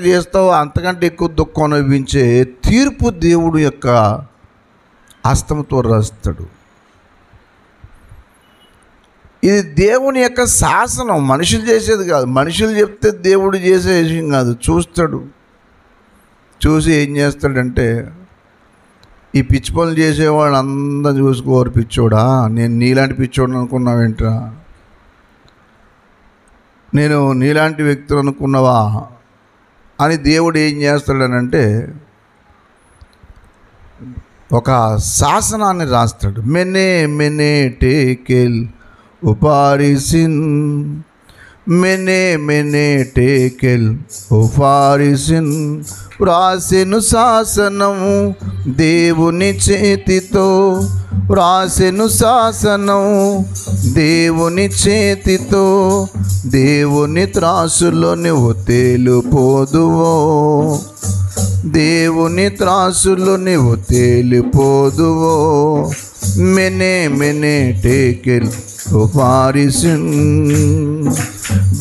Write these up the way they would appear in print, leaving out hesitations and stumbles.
చేస్తావో అంతకంటే ఎక్కువ దుఃఖం అనుభవించే తీర్పు దేవుడు యొక్క హస్తంతో రాస్తాడు. ఇది దేవుని యొక్క శాసనం, మనుషులు చేసేది కాదు. మనుషులు చెప్తే దేవుడు చేసే విషయం కాదు. చూస్తాడు, చూసి ఏం చేస్తాడంటే, ఈ పిచ్చి పనులు చేసేవాళ్ళు అందరూ చూసుకోరు. పిచ్చోడా, నేను నీలాంటి పిచ్చోడు అనుకున్నావేంట్రా, నేను నీలాంటి వ్యక్తులు అనుకున్నావా అని దేవుడు ఏం చేస్తాడనంటే ఒక శాసనాన్ని రాస్తాడు. మెనే టేకెల్ ఉపారిసిన్, మెనే టేకెల్ ఉపారిసిన్. వ్రాసెను శాసనము దేవుని చేతితో, వ్రాసెను శాసనము దేవుని చేతితో. దేవుని త్రాసులో నువ్వు తేలిపోదువో, దేవుని త్రాసులో నువ్వు తేలిపోదువో. మెనే టేకెల్ ఉపారిసిన్.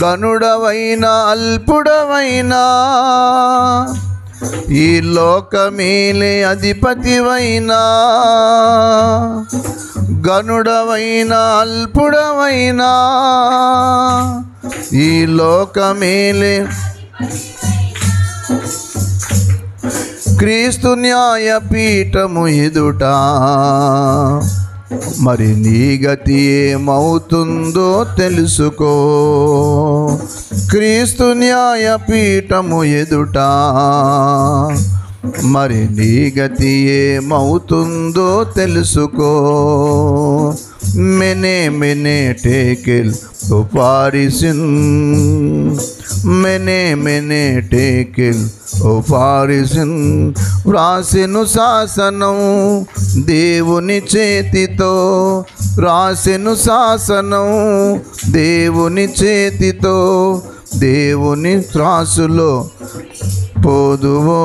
గనుడవైనా అల్పుడవైనా, ఈ లోకమేలే అధిపతివైనా, గనుడవైనా అల్పుడవైనా, ఈ లోకమేలే క్రీస్తు న్యాయపీఠము ఎదుట మరి నీ గతి ఏమవుతుందో తెలుసుకో. క్రీస్తు న్యాయపీఠము ఎదుట మరి నీ గతి ఏమవుతుందో తెలుసుకో. మెనే టేకెల్ ఉపారిసిన్, మెనే టేకెల్ ఉపారిసిన్. వ్రాసెను శాసనం దేవుని చేతితో, వ్రాసెను శాసనం దేవుని చేతితో. దేవుని త్రాసులో పోదువో,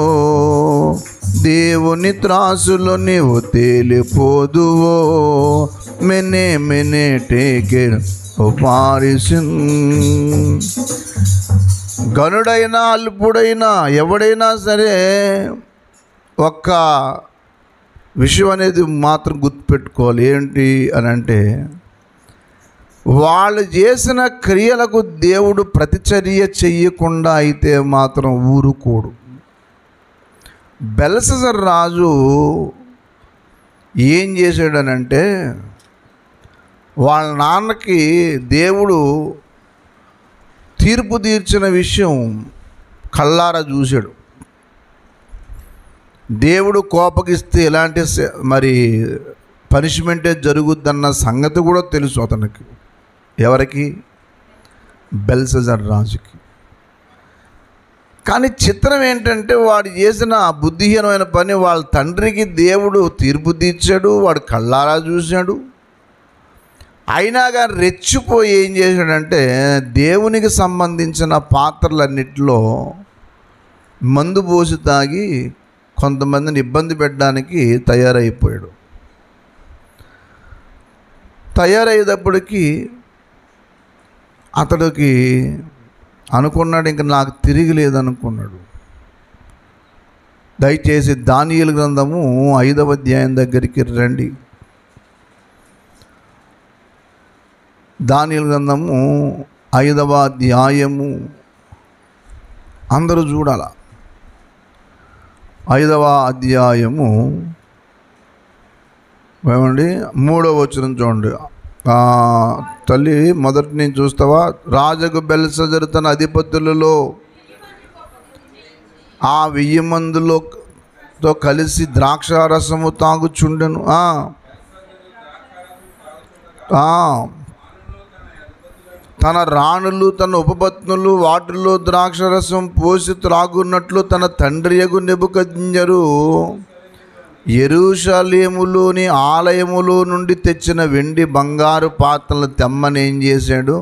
దేవుని త్రాసులో నీవు తేలిపోదువో. మెనే టేకెల్ ఉపారిసిన్. గనుడైనా అల్పుడైనా ఎవడైనా సరే ఒక్క విషయం అనేది మాత్రం గుర్తుపెట్టుకోవాలి. ఏంటి అని అంటే, వాళ్ళు చేసిన క్రియలకు దేవుడు ప్రతిచర్య చెయ్యకుండా అయితే మాత్రం ఊరుకోడు. బెల్షస్సర్ రాజు ఏం చేశాడనంటే, వాళ్ళ నాన్నకి దేవుడు తీర్పు తీర్చిన విషయం కళ్ళారా చూశాడు. దేవుడు కోపగిస్తే ఎలాంటి మరి పనిష్మెంటే జరుగుద్దన్న సంగతి కూడా తెలుసు అతనికి. ఎవరికి? బెల్షస్సర్ రాజుకి. కానీ చిత్రం ఏంటంటే, వాడు చేసిన బుద్ధిహీనమైన పని వాళ్ళ తండ్రికి దేవుడు తీర్పు తీర్చాడు, వాడు కళ్ళారా చూశాడు. అయినా కానీ రెచ్చిపోయి ఏం చేశాడంటే, దేవునికి సంబంధించిన పాత్రలన్నిటిలో మందు పోసి తాగి కొంతమందిని ఇబ్బంది పెట్టడానికి తయారైపోయాడు. తయారయ్యేటప్పటికీ అతడికి అనుకున్నాడు, ఇంక నాకు తిరిగి లేదనుకున్నాడు. దయచేసి దానియేలు గ్రంథము 5వ అధ్యాయం దగ్గరికి రండి. దానియేలు గ్రంథము 5వ అధ్యాయము అందరూ చూడాల. 5వ అధ్యాయము ఏమండి 3వ వచనం చూడండి. తల్లి మొదటి నుంచి చూస్తావా? రాజుకు బెల్షస్సరు తన అధిపతులలో ఆ 1000 మందితో కలిసి ద్రాక్షారసము తాగుచుండెను. తన రాణులు తన ఉపపత్నులు వాటిలో ద్రాక్షరసం పోసి త్రాగున్నట్లు తన తండ్రియగు నెబుకద్నెజరు యెరూషలేములోని ఆలయములో నుండి తెచ్చిన వెండి బంగారు పాత్రలు తెమ్మని ఏం చేశాడు?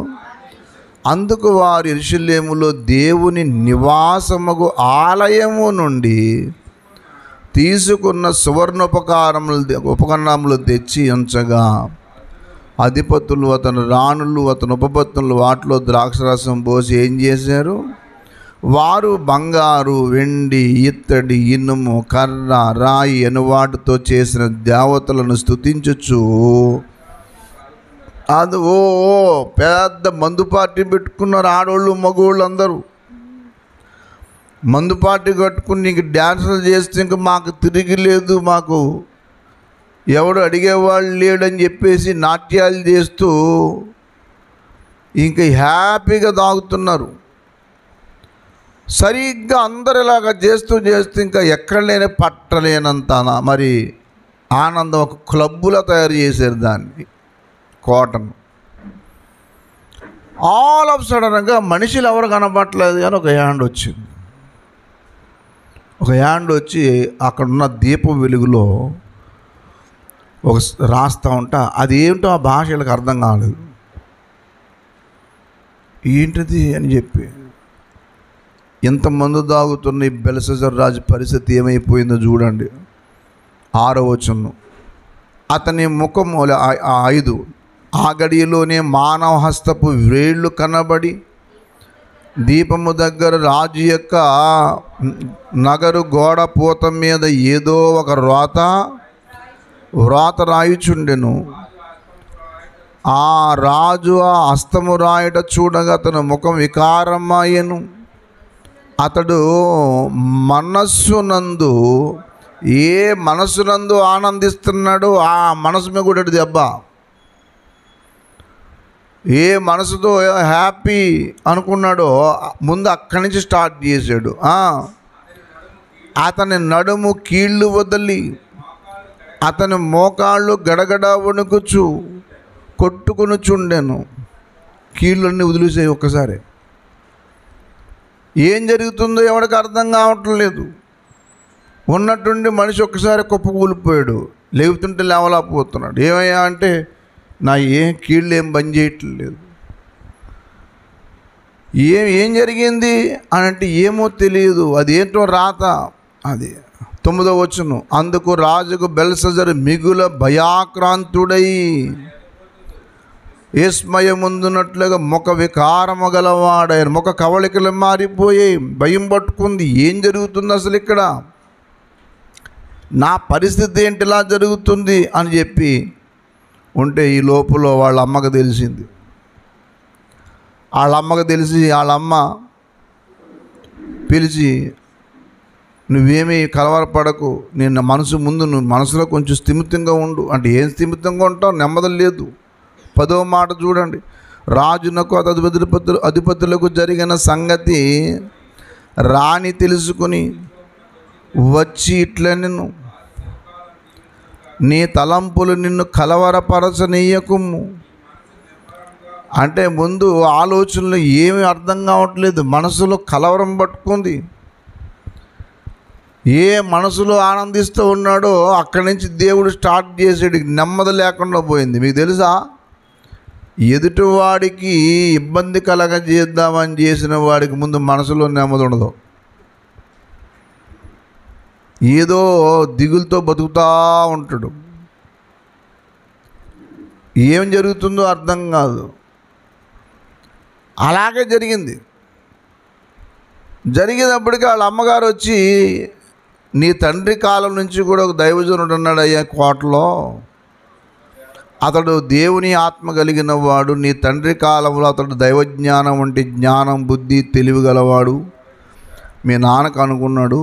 అందుకు వారు యెరూషలేములో దేవుని నివాసముగు ఆలయము నుండి తీసుకున్న ఉపకరణములు తెచ్చి ఉంచగా, అధిపతులు అతని రాణులు అతని ఉపపత్నులు వాటిలో ద్రాక్షరసం పోసి ఏం చేశారు? వారు బంగారు, వెండి, ఇత్తడి, ఇనుము, కర్ర, రాయి అను వాటితో చేసిన దేవతలను స్తుతించుచు అది పెద్ద మందు పార్టీ పెట్టుకున్నారు. ఆడవాళ్ళు మగవాళ్ళు అందరూ మందు పార్టీ కట్టుకుని ఇంక డ్యాన్సులు చేస్తే ఇంక మాకు తిరిగి లేదు, మాకు ఎవడు అడిగేవాళ్ళు లేడని చెప్పేసి నాట్యాలు చేస్తూ ఇంక హ్యాపీగా తాగుతున్నారు. సరిగ్గా అందరు ఇలాగా చేస్తూ ఇంకా ఎక్కడ లేని పట్టలేనంత మరి ఆనందం ఒక క్లబ్బులా తయారు చేశారు దాన్ని, కాటన్. ఆల్ ఆఫ్ సడన్గా మనుషులు ఎవరు కనపట్టలేదు కానీ ఒక హ్యాండ్ వచ్చింది. ఒక హ్యాండ్ వచ్చి అక్కడున్న దీపం వెలుగులో ఒక రాస్తూ ఉంటా, అది ఏమిటో ఆ భాషలకు అర్థం కాలేదు. ఏంటిది అని చెప్పి ఇంతమంది తాగుతున్న ఈ బెల్షస్సర్ రాజు పరిస్థితి ఏమైపోయిందో చూడండి. 6వ వచనం, అతని ముఖము 5 ఆ గడియలోనే మానవ హస్తపు వ్రేళ్ళు కనబడి దీపము దగ్గర రాజు యొక్క నగరు గోడ పూత మీద ఏదో ఒక వ్రాత రాయుచుండెను. ఆ రాజు ఆ హస్తము రాయట చూడగా అతని ముఖం వికారమాయెను. అతడు మనస్సునందు ఆనందిస్తున్నాడు, ఆ మనసు మీద కూడా దెబ్బ. ఏ మనసుతో హ్యాపీ అనుకున్నాడో ముందు అక్కడి నుంచి స్టార్ట్ చేశాడు. అతని నడుము కీళ్ళు వదిలి అతని మోకాళ్ళు గడగడ వణుకుచు కొట్టుకుని చుండెను. కీళ్ళన్నీ వదిలేసాయి ఒక్కసారి. ఏం జరుగుతుందో ఎవరికి అర్థం కావట్లేదు. ఉన్నట్టుండి మనిషి ఒక్కసారి కుప్పకూలిపోయాడు, లేవుతుంటే లేవలేకపోతున్నాడు. ఏమయ్యా అంటే నా కీళ్ళు ఏం పని చేయట్లేదు. ఏం జరిగింది అని అంటే ఏమో తెలియదు, అదేంటో రాత. అది 9వ వచనం, అందుకు రాజుకు బెల్షస్సరు మిగుల భయాక్రాంతుడై విస్మయముందునట్లుగా ముఖ వికారము గలవాడాయన. ముఖ కవళికలు మారిపోయాయి, భయం పట్టుకుంది. ఏం జరుగుతుంది అసలు ఇక్కడ, నా పరిస్థితి ఏంటి ఇలా జరుగుతుంది అని చెప్పి ఉంటే ఈ లోపల వాళ్ళ అమ్మకు తెలిసింది. వాళ్ళ అమ్మ పిలిచి, నువ్వేమీ కలవరపడకు, నేను నువ్వు మనసులో కొంచెం స్థిమితంగా ఉండు అంటే. ఏం స్థిమితంగా ఉంటావు, నెమ్మది లేదు. 10వ మాట చూడండి, రాజునకు అధిపతులకు జరిగిన సంగతి రాణి తెలుసుకుని వచ్చి ఇట్లనెను, నీ తలంపులు నిన్ను కలవరపరచనీయకుము. అంటే ముందు ఆలోచనలు ఏమీ అర్థం కావట్లేదు, మనసులో కలవరం పట్టుకుంది. ఏ మనసులో ఆనందిస్తూ ఉన్నాడో అక్కడి నుంచి దేవుడు స్టార్ట్ చేసాడు, నెమ్మది లేకుండా పోయింది. మీకు తెలుసా, ఎదుటివాడికి ఇబ్బంది కలగజేద్దామని చేసిన వాడికి ముందు మనసులో నెమ్మది ఉండదు. ఏదో దిగులతో బతుకుతూ ఉంటాడు, ఏం జరుగుతుందో అర్థం కాదు. అలాగే జరిగినప్పటికీ వాళ్ళ అమ్మగారు వచ్చి, నీ తండ్రి కాలం నుంచి కూడా ఒక దైవజనుడు ఉన్నాడు అయ్యా కోటలో, అతడు దేవుని ఆత్మ కలిగిన వాడు. నీ తండ్రి కాలంలో అతడు దైవజ్ఞానం వంటి జ్ఞానం, బుద్ధి, తెలివి గలవాడు. మీ నాన్నకు అనుకున్నాడు.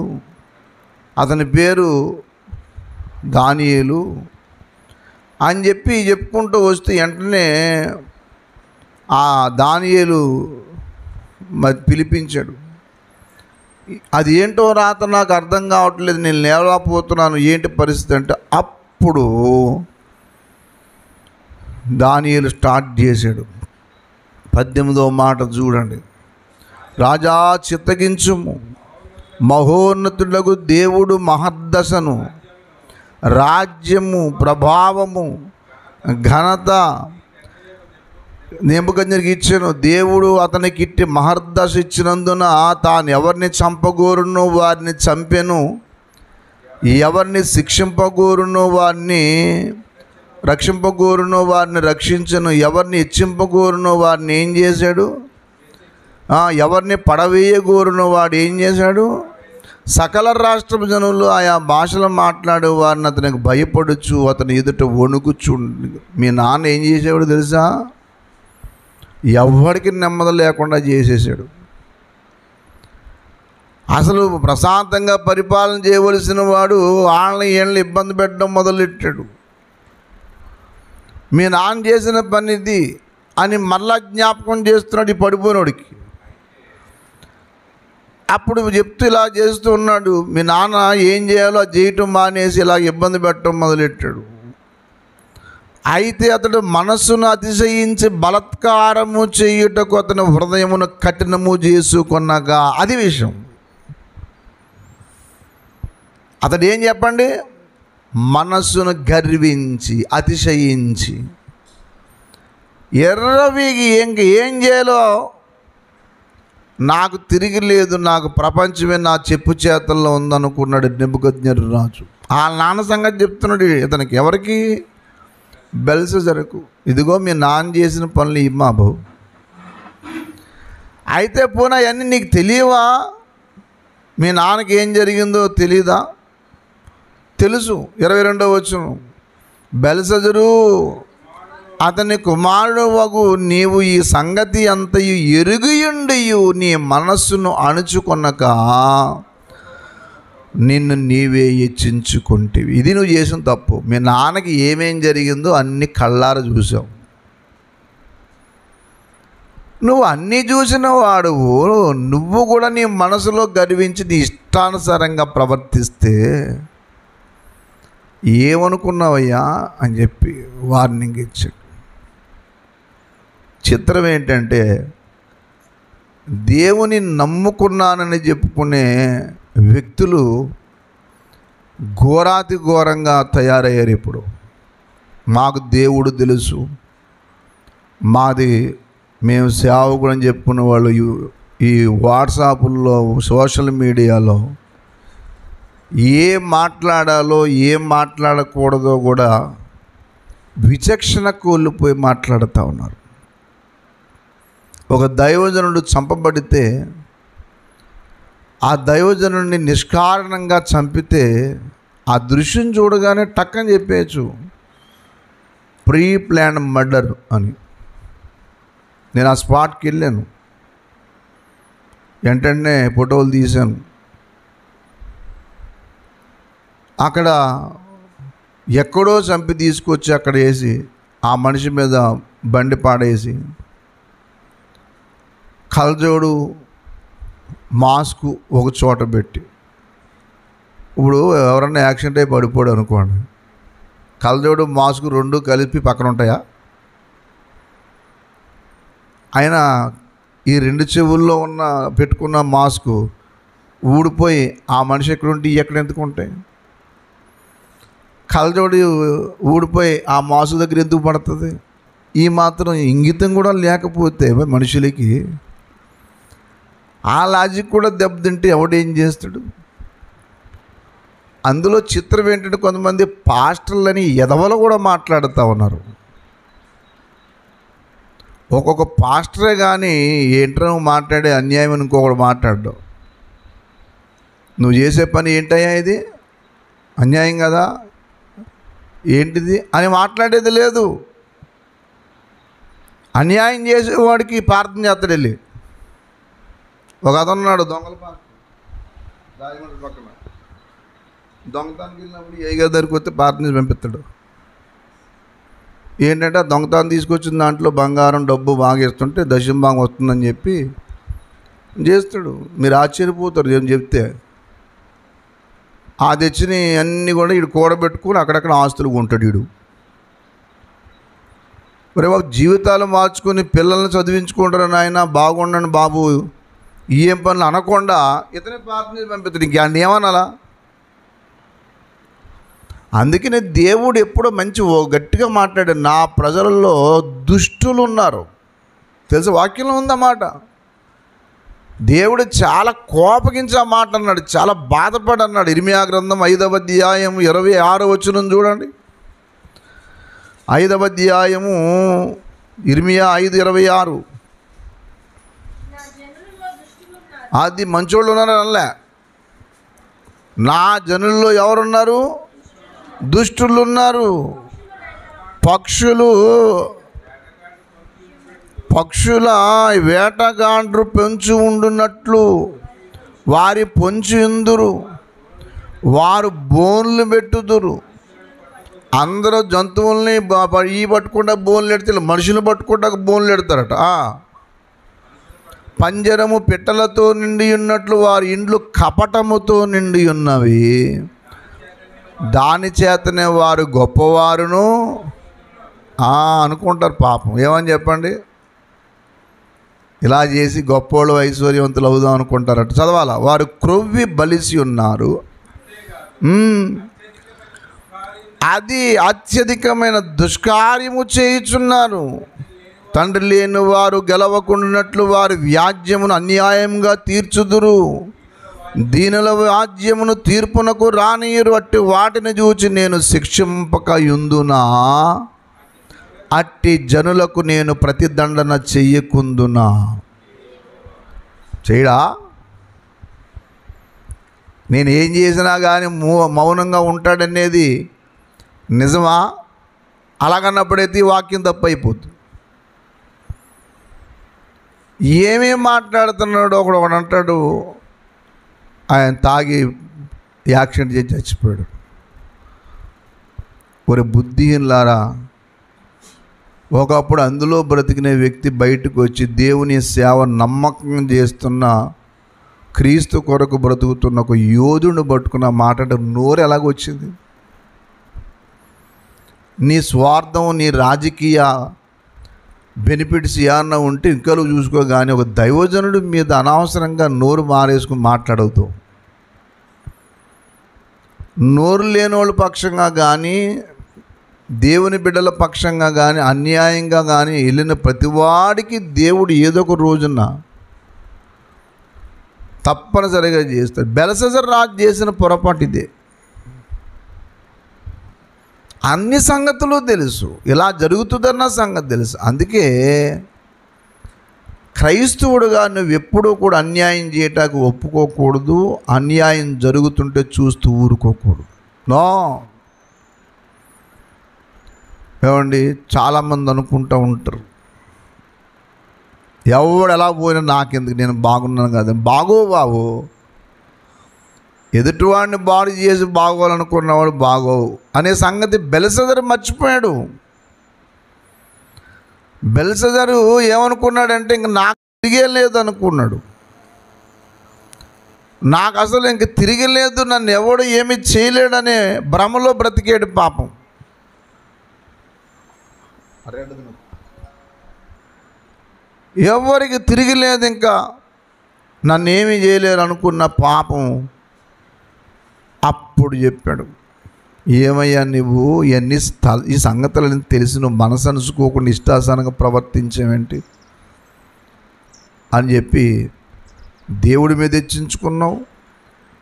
అతని పేరు దానియేలు అని చెప్పి చెప్పుకుంటూ వస్తే వెంటనే ఆ దానియేలు మరి పిలిపించాడు. అది ఏంటో రాత నాకు అర్థం కావట్లేదు, నేను లేవలేకపోతున్నాను, ఏంటి పరిస్థితి అంటే అప్పుడు దానియేలు స్టార్ట్ చేశాడు. 18వ మాట చూడండి, రాజా చిత్తగించుము, మహోన్నతులకు దేవుడు మహద్దశను, రాజ్యము, ప్రభావము, ఘనత నెబుకద్నెజరుకి ఇచ్చాను. దేవుడు అతనికి ఇట్టి మహర్దశ ఇచ్చినందున తాను ఎవరిని చంపగోరునో వారిని చంపెను, ఎవరిని శిక్షింపగోరునో వారిని రక్షింపగోరునో వారిని రక్షించను, ఎవరిని హెచ్చింపగోరునో వారిని ఏం చేశాడు, ఎవరిని పడవేయగోరున వాడు ఏం చేశాడు? సకల రాష్ట్రపు జనులు ఆయా భాషలు మాట్లాడే వారిని అతనికి భయపడుచు అతని ఎదుట వణుకుచు. మీ నాన్న ఏం చేసేవాడు తెలుసా? ఎవరికి నెమ్మది లేకుండా చేసేసాడు. అసలు ప్రశాంతంగా పరిపాలన చేయవలసిన వాడు వాళ్ళని వీళ్ళని ఇబ్బంది పెట్టడం మొదలెట్టాడు. మీ నాన్న చేసిన పని ఇది అని మళ్ళా జ్ఞాపకం చేస్తున్నాడు ఈ పడిపోయినోడికి. అప్పుడు చెప్తూ ఇలా చేస్తూ ఉన్నాడు. మీ నాన్న ఏం చేయాలో అది చేయటం మానేసి ఇలా ఇబ్బంది పెట్టడం మొదలెట్టాడు. అయితే అతడు మనస్సును అతిశయించి బలత్కారము చేయుటకు అతని హృదయమును కఠినము చేసుకొనగా, అది విషయం. అతడు ఏం చెప్పండి? మనస్సును గర్వించి అతిశయించి ఎర్రవీగి ఏం చేయాలో నాకు తిరిగి లేదు, నాకు ప్రపంచమే నా చెప్పు చేతల్లో ఉందనుకున్నాడు నెబుకద్నెజరు రాజు. ఆ నాన్న సంగతి చెప్తున్నాడు ఇతనికి. ఎవరికి? బెల్షస్సరుకు. ఇదిగో మీ నాన్న చేసిన పనులు ఇమ్మా బాబు. అయితే పోనా అవన్నీ నీకు తెలియవా? మీ నాన్నకి ఏం జరిగిందో తెలీదా? తెలుసు. 22వ వచనం, బెల్షస్సరు అతని కుమారుడు వగు నీవు ఈ సంగతి అంతయు ఎరుగియుండియు నీ మనస్సును అణుచుకొనక నిన్ను నీవే హెచ్చించుకుంటేవి. ఇది నువ్వు చేసిన తప్పు. మీ నాన్నకి ఏమేం జరిగిందో అన్ని కళ్ళారా చూసావు. నువ్వు అన్నీ చూసిన వాడువు, నువ్వు కూడా నీ మనసులో గర్వించి నీ ఇష్టానుసారంగా ప్రవర్తిస్తే ఏమనుకున్నావయ్యా అని చెప్పి వార్నింగ్ ఇచ్చాడు. చిత్రం ఏంటంటే, దేవుని నమ్ముకున్నానని చెప్పుకునే వ్యక్తులు ఘోరాతి ఘోరంగా తయారయ్యారు. ఇప్పుడు మాకు దేవుడు తెలుసు, మాది మేము సేవకుడు అని చెప్పుకునే వాళ్ళు ఈ వాట్సాప్లో సోషల్ మీడియాలో ఏం మాట్లాడాలో ఏం మాట్లాడకూడదో కూడా విచక్షణ కోల్పోయి మాట్లాడుతూ ఉన్నారు. ఒక దైవజనుడు చంపబడితే ఆ దైవజనుడిని నిష్కారణంగా చంపితే ఆ దృశ్యం చూడగానే టక్కని చెప్పేయచ్చు ప్రీ ప్లాన్ మర్డర్ అని. నేను ఆ స్పాట్కి వెళ్ళాను, వెంటనే ఫోటోలు తీశాను. అక్కడ ఎక్కడో చంపి తీసుకొచ్చి అక్కడ వేసి ఆ మనిషి మీద బండి పాడేసి కలజోడు మాస్కు ఒక చోట పెట్టి, ఇప్పుడు ఎవరన్నా యాక్సిడెంట్ అయి పడిపోయాడు అనుకోండి, కలజోడు మాస్కు రెండు కలిపి పక్కన ఉంటాయా? అయినా ఈ రెండు చెవుల్లో పెట్టుకున్న మాస్కు ఊడిపోయి ఆ మనిషి ఎక్కడుంటే ఎక్కడ ఎందుకు ఉంటాయి? కలజోడి ఊడిపోయి ఆ మాసు దగ్గర ఎందుకు పడుతుంది? ఈ మాత్రం ఇంగితం కూడా లేకపోతే మనుషులకి ఆ లాజిక్ కూడా దెబ్బతింటే ఎవడేం చేస్తాడు? అందులో చిత్రం ఏంటంటే, కొంతమంది పాస్టర్లని ఎదవలు కూడా మాట్లాడుతూ ఉన్నారు. ఒక్కొక్క పాస్టరే కానీ ఏంటో నువ్వు మాట్లాడే అన్యాయం ఇంకొకడు మాట్లాడడం. నువ్వు చేసే పని ఏంటయ్యా, ఇది అన్యాయం కదా, ఏంటిది అని మాట్లాడేది లేదు. అన్యాయం చేసేవాడికి ప్రార్థన చేస్తాడు వెళ్ళి. ఒక అతను ఉన్నాడు, దొంగల పాస్టర్, రాజమండ్రి పక్కన. దొంగతానికి వెళ్ళినప్పుడు ఏ గారి దగ్గరికి వస్తే ప్రార్థన పంపిస్తాడు. ఏంటంటే దొంగతనం తీసుకొచ్చిన దాంట్లో బంగారం డబ్బు బాగా ఇస్తుంటే దశంభాగం వస్తుందని చెప్పి చేస్తాడు. మీరు ఆశ్చర్యపోతారు ఏం చెప్తే. ఆ తెచ్చిని అన్నీ కూడా వీడు కూడబెట్టుకుని అక్కడక్కడ ఆస్తులు కొంటాడు వీడు. మరి బాబు జీవితాలు మార్చుకొని పిల్లల్ని చదివించుకుంటారు నాయన, బాగుండండి బాబు, ఏం పనులు అనకుండా ఇతనే ప్రార్థన పంపిస్తాడు. ఇంకేమన్నా ఏమనాలా? అందుకనే దేవుడు ఎప్పుడో మంచి గట్టిగా మాట్లాడాడు, నా ప్రజలలో దుష్టులు ఉన్నారు. తెలుసు, వాక్యంలో ఉందన్నమాట. దేవుడు చాలా కోపగించి ఆ మాట అన్నాడు, చాలా బాధపడి అన్నాడు. ఇర్మియా గ్రంథం 5వ అధ్యాయం 26వ వచనం చూడండి. 5వ అధ్యాయము ఇర్మియా 5:26. అది మంచోళ్ళు ఉన్నారు అనలే. నా జనుల్లో ఎవరున్నారు? దుష్టులు ఉన్నారు. పక్షుల వేటగాండ్రు పెంచు ఉండునట్లు వారి పొంచి ఉందురు, వారు బోన్లు పెట్టుదురు. అందరూ జంతువుల్ని పట్టుకుంటా బోన్లు ఎడతారు, మనుషులు పట్టుకుంటా బోన్లు ఎడతారట. పంజరము పిట్టలతో నిండి ఉన్నట్లు వారి ఇండ్లు కపటముతో నిండి ఉన్నవి, దాని చేతనే వారు గొప్పవారును అనుకుంటారు. పాపం ఏమని చెప్పండి? ఇలా చేసి గొప్పోళ్ళు ఐశ్వర్యవంతులు అవుదాం అనుకుంటారట. చదవాలా? వారు క్రొవ్వి బలిసి ఉన్నారు, అది అత్యధికమైన దుష్కార్యము చేయుచున్నారు. తండ్రి లేని వారు గెలవకుండానట్లు వారి వ్యాజ్యమును అన్యాయంగా తీర్చుదురు, దీనుల వ్యాజ్యమును తీర్పునకు రానియరు. అట్టి వాటిని చూచి నేను శిక్షింపక యుందునా, అట్టి జనులకు నేను ప్రతిదండన చెయ్యకుందునా. చేయడా? నేను ఏం చేసినా కానీ మౌనంగా ఉంటాడనేది నిజమా? అలాగన్నప్పుడైతే ఈ వాక్యం తప్పైపోతుంది. ఏమేం మాట్లాడుతున్నాడు? ఒకడు అంటాడు ఆయన తాగి యాక్సిడెంట్ చేసి చచ్చిపోయాడు. ఒరే బుద్ధిహీనులారా, ఒకప్పుడు అందులో బ్రతికిన వ్యక్తి బయటకు వచ్చి దేవుని సేవ నమ్మకం చేస్తున్న, క్రీస్తు కొరకు బ్రతుకుతున్న ఒక యోధుని పట్టుకున్న మాట్లాడే నోరు ఎలాగొచ్చింది? నీ స్వార్థం, నీ రాజకీయ బెనిఫిట్స్ ఏమన్నా ఉంటే ఇంకలు చూసుకో, కానీ ఒక దైవజనుడి మీద అనవసరంగా నోరు మారేసుకుని మాట్లాడవద్దు. నోరు లేని వాళ్ళ పక్షంగా కానీ దేవుని బిడ్డల పక్షంగా కానీ అన్యాయంగా కానీ వెళ్ళిన ప్రతివాడికి దేవుడు ఏదో ఒక రోజున తప్పనిసరిగా చేస్తాడు. బెల్షస్సర్ రాజు చేసిన పొరపాటు ఇదే. అన్ని సంగతులు తెలుసు, ఇలా జరుగుతుందన్న సంగతి తెలుసు. అందుకే క్రైస్తవుడుగా నువ్వు ఎప్పుడూ కూడా అన్యాయం చేయటానికి ఒప్పుకోకూడదు, అన్యాయం జరుగుతుంటే చూస్తూ ఊరుకోకూడదు. నో. ఏమండి, చాలామంది అనుకుంటూ ఉంటారు, ఎవడు ఎలా పోయినా నాకెందుకు, నేను బాగున్నాను కదా. బాగోవు, ఎదుటివాడిని బాగు చేసి బాగోవాలనుకున్నవాడు బాగోవు అనే సంగతి బెల్షస్సర్ మర్చిపోయాడు. బెల్షస్సర్ ఏమనుకున్నాడంటే ఇంక నాకు తిరిగే లేదు అనుకున్నాడు. నాకు అసలు ఇంక తిరిగి లేదు, నన్ను ఎవడు ఏమి చేయలేడనే భ్రమలో బ్రతికాడు పాపం. ఎవరికి తిరిగి లేదు, ఇంకా నన్ను ఏమీ చేయలేరు అనుకున్న పాపం. అప్పుడు చెప్పాడు, ఏమయ్యా నువ్వు ఈ సంగతులని తెలిసి నువ్వు మనసు అనుసుకోకుండా ఇష్టాసానంగా ప్రవర్తించేవేంటి అని చెప్పి దేవుడి మీద హెచ్చించుకున్నావు.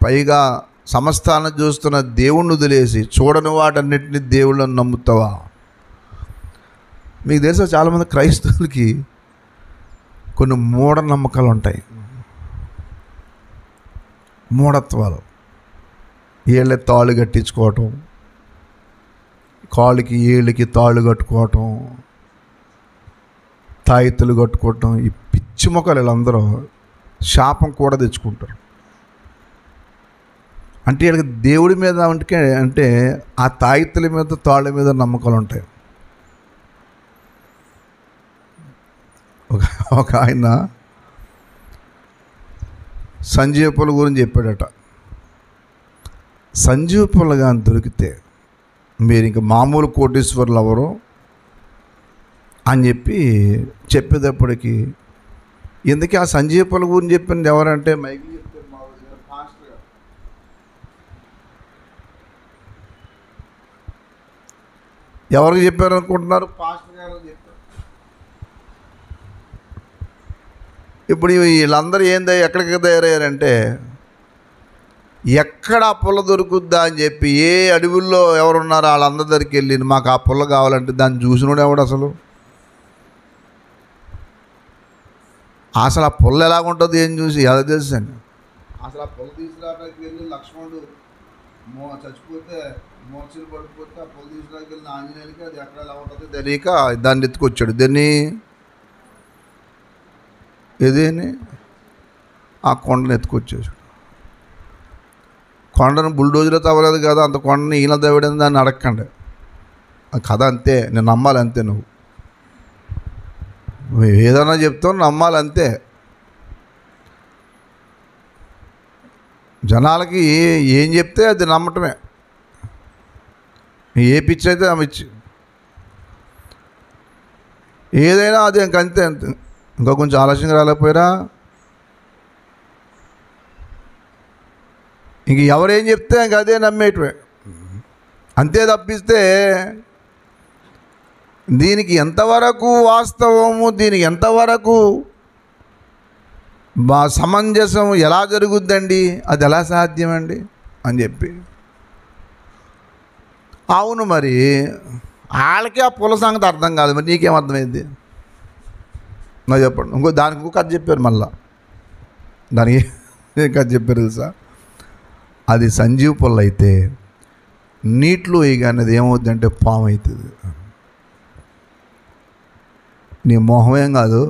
పైగా సమస్తాన్ని చూస్తున్న దేవుణ్ణి వదిలేసి చూడని వాటన్నిటిని దేవుళ్ళని నమ్ముతావా? మీకు తెలుసా, చాలామంది క్రైస్తవులకి కొన్ని మూఢనమ్మకాలు ఉంటాయి, మూఢత్వాలు. ఏళ్ళకి తాళ్ళు కట్టించుకోవటం, కాళ్ళకి ఏళ్ళకి తాళ్ళు కట్టుకోవటం, తాయిత్తులు కట్టుకోవటం. ఈ పిచ్చి మొక్కలు వీళ్ళందరూ శాపం కూడా తెచ్చుకుంటారు. అంటే వీళ్ళకి దేవుడి మీద అంటే ఆ తాయిత్తుల మీద తాళ్ళ మీద నమ్మకాలు ఉంటాయి. ఒక ఆయన సంజీవ పూల గురించి చెప్పాడట. సంజీవ పూల కానీ దొరికితే మీరు ఇంక మామూలు కోటీశ్వర్లు ఎవరు అని చెప్పేటప్పటికి, ఎందుకు ఆ సంజీవ పూల గురించి చెప్పింది ఎవరంటే మైకి చెప్తారు, మా పాస్టర్ గారు. ఎవరికి చెప్పారనుకుంటున్నారు? పాస్టర్ గారు చెప్పారు. ఇప్పుడు వీళ్ళందరూ ఎక్కడికి తయారయ్యారంటే, ఎక్కడ ఆ పుల్ల దొరుకుద్దా అని చెప్పి ఏ అడవుల్లో ఎవరున్నారో వాళ్ళందరి దగ్గరికి వెళ్ళి మాకు ఆ పుల్ల కావాలంటే దాన్ని చూసినోడు ఎవడు అసలు? అసలు ఆ పుల్ల ఎలాగుంటుందో ఏం చూసి ఎలా తెలుసు అని అసలు ఆ పుల్ల తీసుకురావడానికి వెళ్ళి లక్ష్మణుడు చచ్చిపోతే మోర్చలు పడిపోతే ఆ పుల్ల తీసుకురాకి వెళ్ళిన ఆంజనేయులకి అది ఎక్కడ ఎలా ఉంటుందో తెలియక దాన్ని ఎత్తుకొచ్చాడు. దీన్ని ఏదేని ఆ కొండను ఎత్తుకొచ్చేసాడు. కొండను బుల్డోజర్లో తవ్వలేదు కదా, అంత కొండని ఈయన తవ్వడం దాన్ని అడగకండి. ఆ కథ అంతే, నేను నమ్మాలి అంతే. నువ్వు ఏదైనా చెప్తావు నమ్మాలి అంతే. జనాలకి ఏం చెప్తే అది నమ్మటమే. ఏ పిచ్చి అయితే ఆ పిచ్చి, ఏదైనా అది ఇంకంతే అంతే. ఇంకా కొంచెం ఆలస్యంగా రాలేకపోయారా, ఇంక ఎవరేం చెప్తే ఇంక అదే నమ్మేటమే అంతే. తప్పిస్తే దీనికి ఎంతవరకు వాస్తవము, దీనికి ఎంతవరకు సమంజసం ఎలా జరుగుద్దండి, అది ఎలా సాధ్యమండి అని చెప్పి. అవును, మరి వాళ్ళకి ఆ పుల సంగతి అర్థం కాదు, మరి నీకేం అర్థమైంది నాకు చెప్పండి. దానికి ఇంకో కథ చెప్పారు, మళ్ళా దానికి ఏం కథ చెప్పారు తెలుసా? అది సంజీవ పుల్ల అయితే నీటిలో వేయగానేది ఏమవుద్దంటే పాము అవుతుంది. నీ మొహమేం కాదు,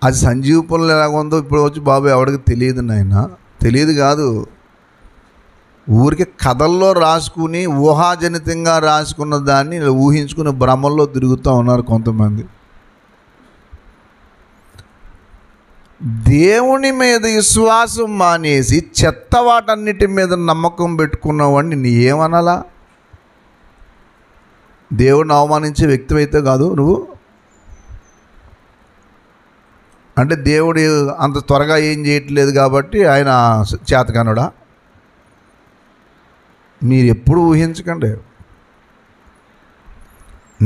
అది సంజీవ పుల్ల ఎలాగుందో ఇప్పుడు వచ్చి బాబు ఎవరికి తెలియదు నాయన, తెలియదు కాదు, ఊరికి కథల్లో రాసుకుని ఊహాజనితంగా రాసుకున్న దాన్ని ఊహించుకుని భ్రమల్లో తిరుగుతూ ఉన్నారు కొంతమంది. దేవుని మీద విశ్వాసం మానేసి చెత్త వాటన్నిటి మీద నమ్మకం పెట్టుకున్నవాడిని నీ ఏమనాలా? దేవుడిని అవమానించే వ్యక్తి అయితే కాదు నువ్వు. అంటే దేవుడు అంత త్వరగా ఏం చేయట్లేదు కాబట్టి ఆయన చేతకానుడా? మీరు ఎప్పుడు ఊహించకండి.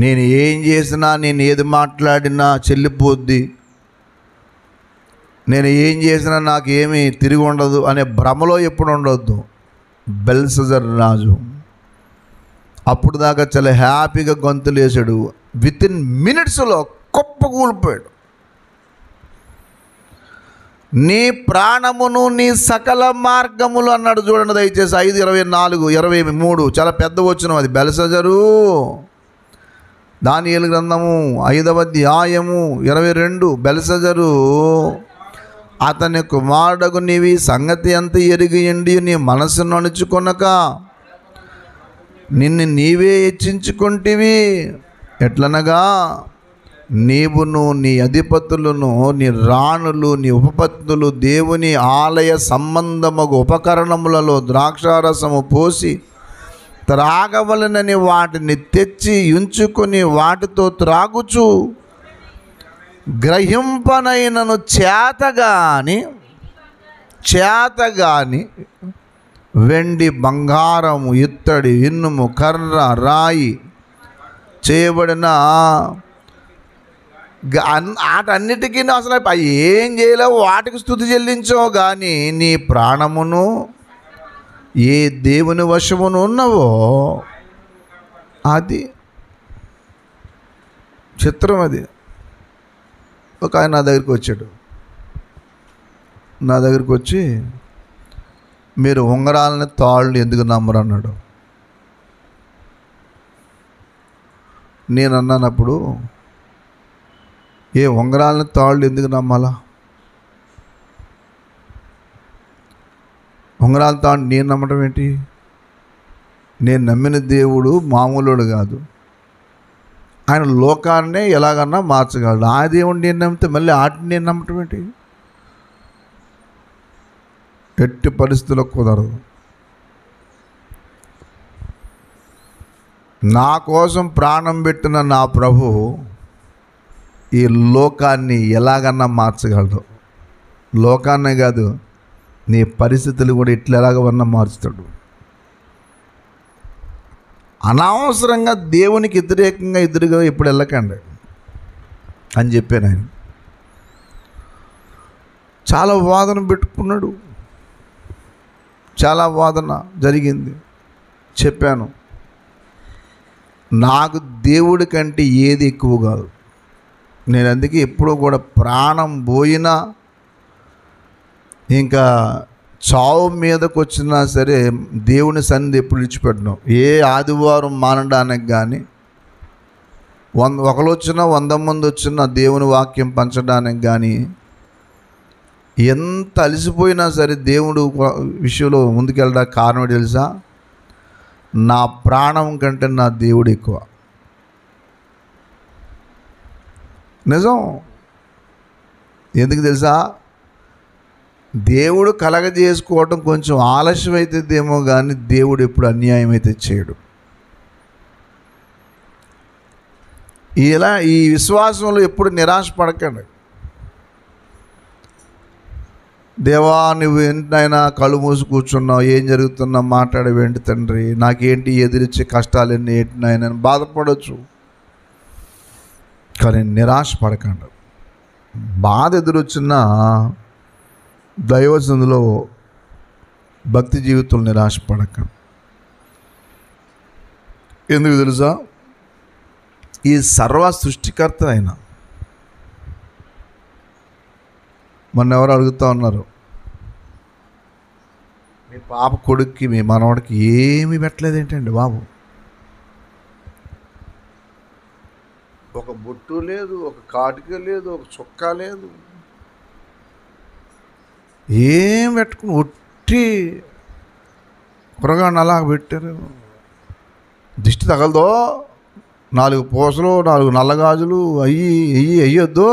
నేను ఏం చేసినా, నేను ఏది మాట్లాడినా చెల్లిపోద్ది, నేను ఏం చేసినా నాకు ఏమీ తిరిగి ఉండదు అనే భ్రమలో ఎప్పుడు ఉండొద్దు. బెల్షజర్ రాజు అప్పుడు దాకా చాలా హ్యాపీగా గొంతులు వేసాడు, వితిన్ మినిట్స్లో కుప్పకూలిపోయాడు. నీ ప్రాణమును నీ సకల మార్గములు అన్నాడు చూడండి దయచేసి 5:24-23 చాలా పెద్ద వచనం అది. బెల్షజరు దానియేలు గ్రంథము 5వ అధ్యాయము 22. బెల్షజరు అతని కుమారుడగు నీవి సంగతి ఎంత ఎరిగియండి నీ మనసును అణుచుకొనక నిన్ను నీవే హెచ్చించుకుంటివి. ఎట్లనగా నీవును నీ అధిపతులను నీ రాణులు నీ ఉపపత్నులు దేవుని ఆలయ సంబంధమగు ఉపకరణములలో ద్రాక్షారసము పోసి త్రాగవలనని వాటిని తెచ్చి ఉంచుకొని వాటితో త్రాగుచు గ్రహింపనైనను చేతగాని వెండి బంగారము ఇత్తడి ఇనుము కర్ర రాయి చేయబడిన వాటన్నిటికీ అసలు ఏం చేయలేవు, వాటికి స్తుతి చెల్లించావు. కానీ నీ ప్రాణమును ఏ దేవుని వశమును ఉన్నవో అది చిత్రం. అది ఒక ఆయన నా దగ్గరికి వచ్చాడు. నా దగ్గరికి వచ్చి మీరు ఉంగరాలని తాళ్ళు ఎందుకు నమ్మరు అన్నాడు. నేను అన్నానప్పుడు ఉంగరాలని తాళ్ళు ఎందుకు నమ్మాలా? ఉంగరాల తాళ్ళు నేను నమ్మటం ఏంటి? నేను నమ్మిన దేవుడు మామూలుడు కాదు, ఆయన లోకాన్నే ఎలాగన్నా మార్చగలడు. ఆ దేవుడిని నేను నమ్మితే మళ్ళీ ఆటిని నేను నమ్మటం ఏంటి? ఎట్టి పరిస్థితుల్లో కుదరదు. నా కోసం ప్రాణం పెట్టిన నా ప్రభు ఈ లోకాన్ని ఎలాగన్నా మార్చగలడు. లోకాన్నే కాదు, నీ పరిస్థితులు కూడా ఎలాగన్నా మార్చుతాడు. అనవసరంగా దేవునికి వ్యతిరేకంగా ఎదురుగా ఇప్పుడు వెళ్ళకండి అని చెప్పాను. ఆయన చాలా వాదన పెట్టుకున్నాడు, చాలా వాదన జరిగింది. చెప్పాను, నాకు దేవుడి కంటే ఏది ఎక్కువ కాదు. నేను అందుకే ఎప్పుడూ కూడా ప్రాణం పోయినా, ఇంకా చావు మీదకు వచ్చినా సరే దేవుని సన్నిధి ఎప్పుడు విడిచిపెట్టను. ఏ ఆదివారం మానడానికి కానీ, ఒకరు వచ్చినా 100 మంది వచ్చినా దేవుని వాక్యం పంచడానికి కానీ, ఎంత అలసిపోయినా సరే దేవుడు విషయంలో ముందుకెళ్ళడానికి కారణం తెలుసా? నా ప్రాణం కంటే నా దేవుడు ఎక్కువ. నిజం. ఎందుకు తెలుసా? దేవుడు కలగజేసుకోవటం కొంచెం ఆలస్యం అవుతుందేమో కానీ దేవుడు ఎప్పుడు అన్యాయం అయితే చేయడు. ఇలా ఈ విశ్వాసంలో ఎప్పుడు నిరాశ పడకండి. దేవా, నువ్వు ఏంటైనా కళ్ళు మూసి కూర్చున్నావు, ఏం జరుగుతున్నా మాట్లాడవేంటి తండ్రి, నాకేంటి ఎదిరించే కష్టాలన్నీ ఏంటినాయన బాధపడవచ్చు. కానీ నిరాశ పడకండి. బాధ ఎదురొచ్చినా దైవజనులో భక్తి జీవితంలో నిరాశ పడకండి. ఎందుకు తెలుసా? ఈ సర్వ సృష్టికర్త అయిన, మొన్న ఎవరు అడుగుతూ ఉన్నారు, మీ పాప కొడుక్కి మీ మనవాడికి ఏమీ పెట్టలేదు ఏంటండి బాబు? ఒక బొట్టు లేదు, ఒక కాటిక లేదు, ఒక చొక్కా లేదు, ఏం పెట్టుకుని ఒట్టి కూరగాయలు అలా పెట్టారు. దిష్టి తగలదో, 4 పూసలు, 4 నల్లగాజులు అయ్యొద్దు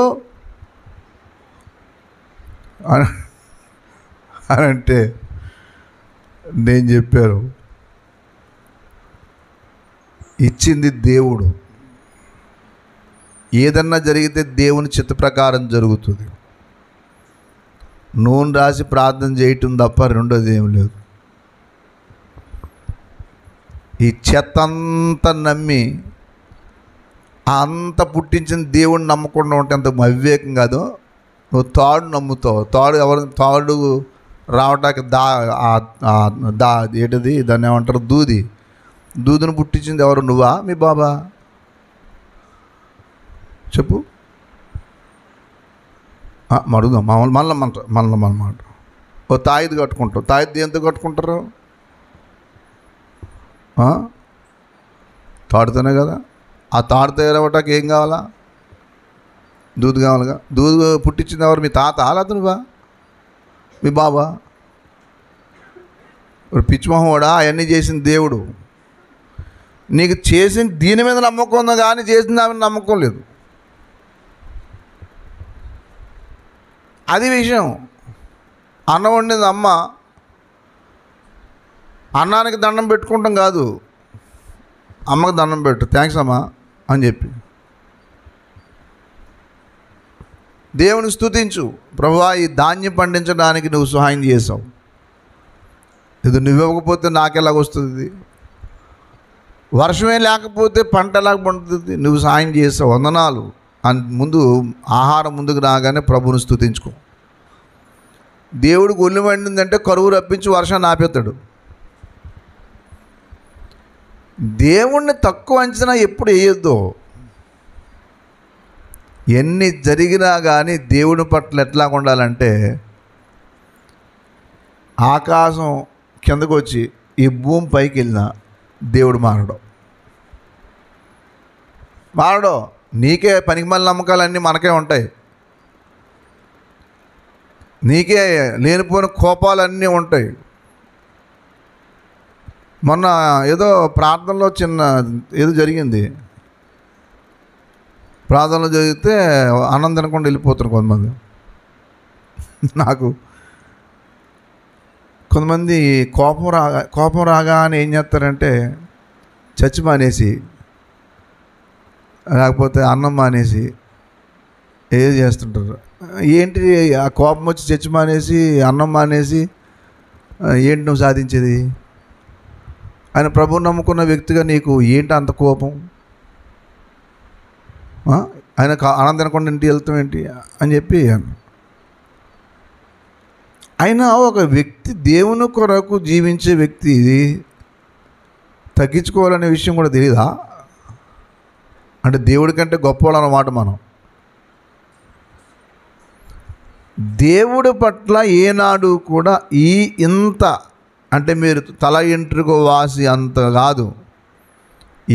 అని అంటే నేను చెప్పాను, ఇచ్చింది దేవుడు. ఏదన్నా జరిగితే దేవుని చిత్త ప్రకారం జరుగుతుంది. నూనె రాసి ప్రార్థన చేయటం తప్ప రెండోది ఏం లేదు. ఈ చెత్త అంతా నమ్మి అంత పుట్టించిన దేవుడిని నమ్మకుండా ఉంటే అంత అవివేకం కాదు. నువ్వు తాడు నమ్ముతావు. తాడు రావటానికి ఏంటిది దాన్ని ఏమంటారు, దూదిని పుట్టించింది ఎవరు? నువ్వా మీ బాబా? చెప్పు. మడుగుదాం మళ్ళీ ఓ తాయిది కట్టుకుంటావు. తాయిది ఎందుకు కట్టుకుంటారు? తాడుతోనే కదా. ఆ తాడు తయారవటానికి ఏం కావాలా? దూది కావాలిగా. దూది పుట్టించింది ఎవరు? మీ తాత లేదా నువ్వా మీ బాబా? పిచ్చిమోహం కూడా అవన్నీ చేసిన దేవుడు. నీకు చేసిన దీని మీద నమ్మకం ఉందా కానీ చేసిన దాని మీద నమ్మకం లేదు. అది విషయం. అన్నం వండింది అమ్మ, అన్నానికి దండం పెట్టుకుంటాం కాదు, అమ్మకి దండం పెట్టు, థ్యాంక్స్ అమ్మా అని చెప్పి దేవుని స్తుతించు. ప్రభువా, ఈ ధాన్యం పండించడానికి నువ్వు సహాయం చేసావు, ఇది నువ్వు ఇవ్వకపోతే నాకెలాగొస్తుంది? వర్షమే లేకపోతే పంట ఎలాగ పండుతుంది? నువ్వు సహాయం చేసావు, వందనాలు అని ముందు ఆహారం ముందుకు రాగానే ప్రభువుని స్తుతించుకో. దేవుడికి ఒళ్ళు మండిందంటే కరువు రప్పించి వర్షాన్ని ఆపేస్తాడు. దేవుణ్ణి తక్కువ అంచనా ఎప్పుడు వేయొద్దు. ఎన్ని జరిగినా కానీ దేవుని పట్ల ఎట్లా ఉండాలంటే, ఆకాశం కిందకు వచ్చి ఈ భూమి పైకి వెళ్ళినా దేవుడు మారడు. నీకే పనికిమాలిన నమ్మకాలన్నీ మనకే ఉంటాయి. నీకే లేనిపోయిన కోపాలన్నీ ఉంటాయి. మొన్న ఏదో ప్రార్థనలో ఏదో జరిగింది. ప్రార్థనలో జరిగితే అన్నం తినకుండా వెళ్ళిపోతారు కొంతమంది. నాకు కొంతమంది కోపం రాగానే ఏం చేస్తారంటే చచ్చి మానేసి, లేకపోతే అన్నం మానేసి ఏది చేస్తుంటారు. ఏంటి ఆ కోపం వచ్చి చచ్చి మానేసి అన్నం మానేసి ఏంటి నువ్వు సాధించేది? ఆయన ప్రభువుని నమ్ముకున్న వ్యక్తిగా నీకు ఏంటి అంత కోపం? ఆయన అన్నం తినకుండా ఇంటికి వెళ్తాం ఏంటి అని చెప్పి. అయినా ఒక వ్యక్తి దేవుని కొరకు జీవించే వ్యక్తి తగ్గించుకోవాలనే విషయం కూడా తెలియదా? అంటే దేవుడి కంటే గొప్పవాళ్ళు అన్నమాట మనం. దేవుడి పట్ల ఏనాడు కూడా ఇంత అంటే మీరు తల ఎంట్రుకో వాసి అంత కాదు,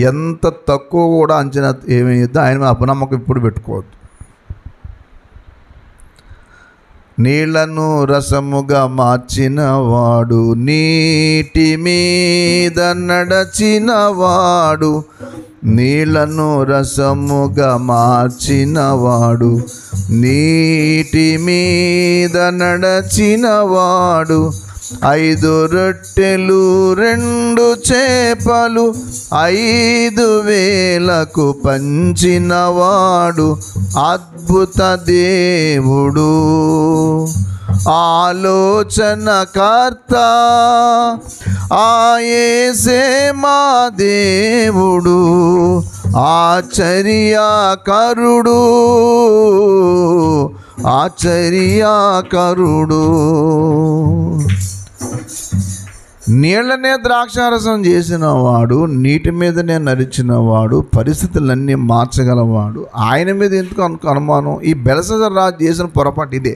ఎంత తక్కువ కూడా అంచనా ఏమైద్దో ఆయన మీద అపనమ్మకం ఇప్పుడు పెట్టుకోవద్దు. నీళ్లను రసముగా మార్చిన వాడు, నీటి మీద నడచిన వాడు, నీళ్లను రసముగా మార్చిన వాడు, నీటి మీద నడచిన వాడు, 5 రొట్టెలు 2 చేపలు 5,000కు పంచినవాడు, అద్భుత దేవుడు, ఆలోచనకర్త, ఆ యేసే మా దేవుడు, ఆశ్చర్యకరుడు, ఆశ్చర్యకరుడు. నీళ్లనే ద్రాక్షారసం చేసినవాడు, నీటి మీదనే నడిచినవాడు, పరిస్థితులన్నీ మార్చగలవాడు, ఆయన మీద ఎందుకు అనుమానం? ఈ బెల్షస్సర్ రాజు చేసిన పొరపాటు ఇదే.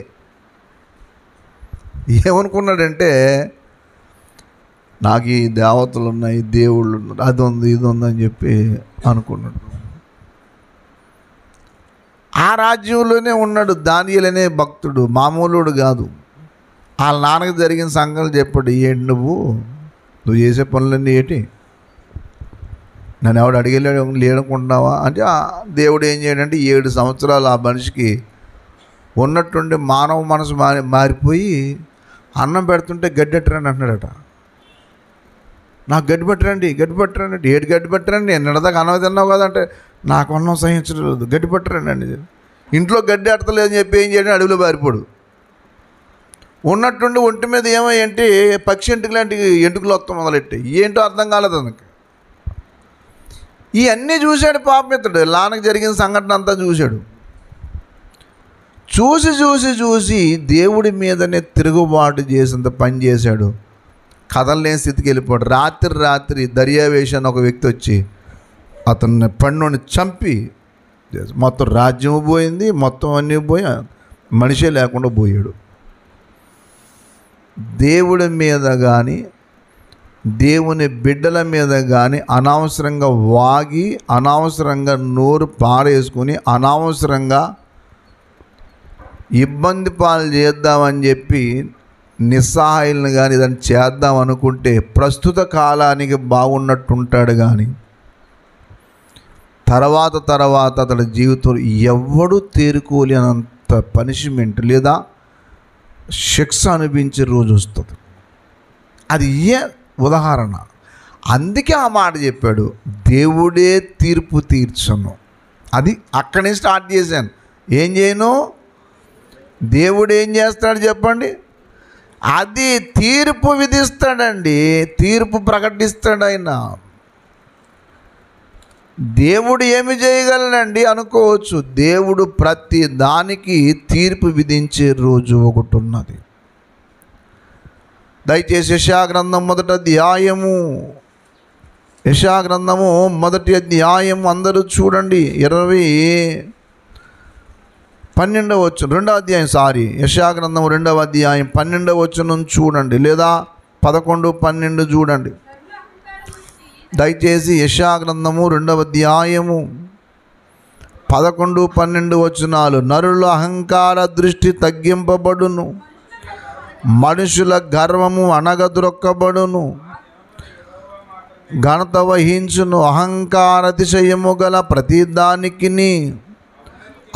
ఏమనుకున్నాడంటే నాకు ఈ దేవతలు ఉన్నాయి, దేవుళ్ళు ఉన్నారు, అది ఉంది ఇది ఉందని చెప్పి అనుకున్నాడు. ఆ రాజ్యంలోనే ఉన్నాడు. దానియేలు అనే భక్తుడు మామూలుడు కాదు. వాళ్ళ నాన్నకు జరిగిన సంగతులు చెప్పాడు. ఏంటి నువ్వు చేసే పనులన్నీ ఏంటి? నన్ను ఎవడు అడిగేలేడు లేనుకుంటున్నావా అంటే, దేవుడు ఏం చేయడంటే 7 సంవత్సరాలు ఆ మనిషికి ఉన్నట్టుండి మానవ మనసు మారిపోయి అన్నం పెడుతుంటే గడ్డెట్టరండి అంటున్నాడట. నాకు గడ్డి పెట్టరండి, గడ్డి పెట్టరండి అంటే, ఏడు గడ్డి పెట్టరండి, నేను నిడదాకా అన్నం తిన్నావు కదంటే, నాకు అన్నం సహించడం లేదు, గడ్డి పెట్టరండి అండి. ఇంట్లో గడ్డి ఎడతలేదని చెప్పి ఏం చేయడం, అడవిలో పారిపోడు. ఉన్నట్టుండి ఒంటి మీద ఏమయ్యంటే పక్షి ఎంటుకు లాంటి ఎంటుకలు వస్తాం మొదలెట్టి ఏంటో అర్థం కాలేదు అతనికి. ఇవన్నీ చూశాడు పాపమిత్రుడు. నాన్నకు జరిగిన సంఘటన అంతా చూశాడు. చూసి దేవుడి మీదనే తిరుగుబాటు చేసేంత పని చేశాడు. కదలలేని స్థితికి వెళ్ళిపోయాడు. రాత్రి దర్యావేష్ అని ఒక వ్యక్తి వచ్చి అతన్ని పన్నుని చంపి మొత్తం రాజ్యం పోయింది, మొత్తం అన్నీ పోయి మనిషే లేకుండా పోయాడు. దేవుడి మీద కానీ దేవుని బిడ్డల మీద కానీ అనవసరంగా వాగి, అనవసరంగా నోరు పారేసుకుని, అనవసరంగా ఇబ్బంది పాలు చేద్దామని చెప్పి నిస్సహాయులను కానీ దాన్ని చేద్దాం అనుకుంటే ప్రస్తుత కాలానికి బాగున్నట్టుంటాడు. కానీ తర్వాత అతడి జీవితంలో ఎవడు తేరుకోలేనంత పనిష్మెంట్ లేదా శిక్ష అనిపించే రోజు వస్తుంది. అది ఉదాహరణ. అందుకే ఆ మాట చెప్పాడు, దేవుడే తీర్పు తీర్చను. అది అక్కడి నుంచి స్టార్ట్ చేశాను. ఏం చేయను? దేవుడు ఏం చేస్తాడు చెప్పండి? అది తీర్పు విధిస్తాడండి, తీర్పు ప్రకటిస్తాడు ఆయన. దేవుడు ఏమి చేయగలనండి అనుకోవచ్చు. దేవుడు ప్రతి దానికి తీర్పు విధించే రోజు ఒకటి ఉన్నది. దయచేసి యెషయా గ్రంథం 1వ అధ్యాయము, యెషయా గ్రంథము 1వ అధ్యాయము అందరూ చూడండి. 12వ వచనం, 2వ అధ్యాయం యెషయా గ్రంథము 2వ అధ్యాయం 12వ వచనం చూడండి, లేదా 11, 12 చూడండి. దయచేసి యెషయా గ్రంథము 2వ అధ్యాయము 11, 12 వచనాలు. నరుల అహంకార దృష్టి తగ్గింపబడును, మనుషుల గర్వము అణగద్రొక్కబడును, ఘనత వహించును. అహంకార అతిశయము గల ప్రతిదానికిని,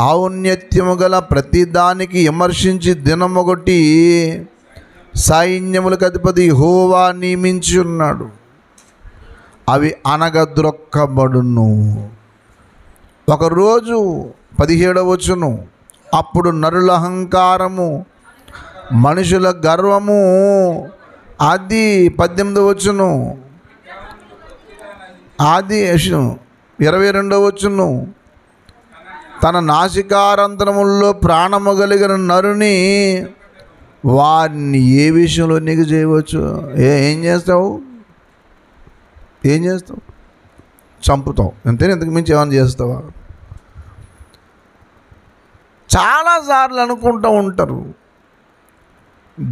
ఔన్నత్యము గల ప్రతిదానికి విమర్శించి దినమొకటి సైన్యములకు అధిపతి యెహోవా నియమించి ఉన్నాడు, అవి అనగద్రొక్కబడును. ఒకరోజు 17వ వచనం, అప్పుడు నరుల అహంకారము, మనుషుల గర్వము, అది 18వ వచనం, ఆది 22వ వచనం, తన నాసికారంధ్రముల్లో ప్రాణము కలిగిన నరుని వారిని ఏ విషయంలో నీకు చేయవచ్చు? ఏం చేస్తావు? చంపుతావు అంతేనే, ఇంతకు మించి ఏమైనా చేస్తావా? చాలాసార్లు అనుకుంటూ ఉంటారు,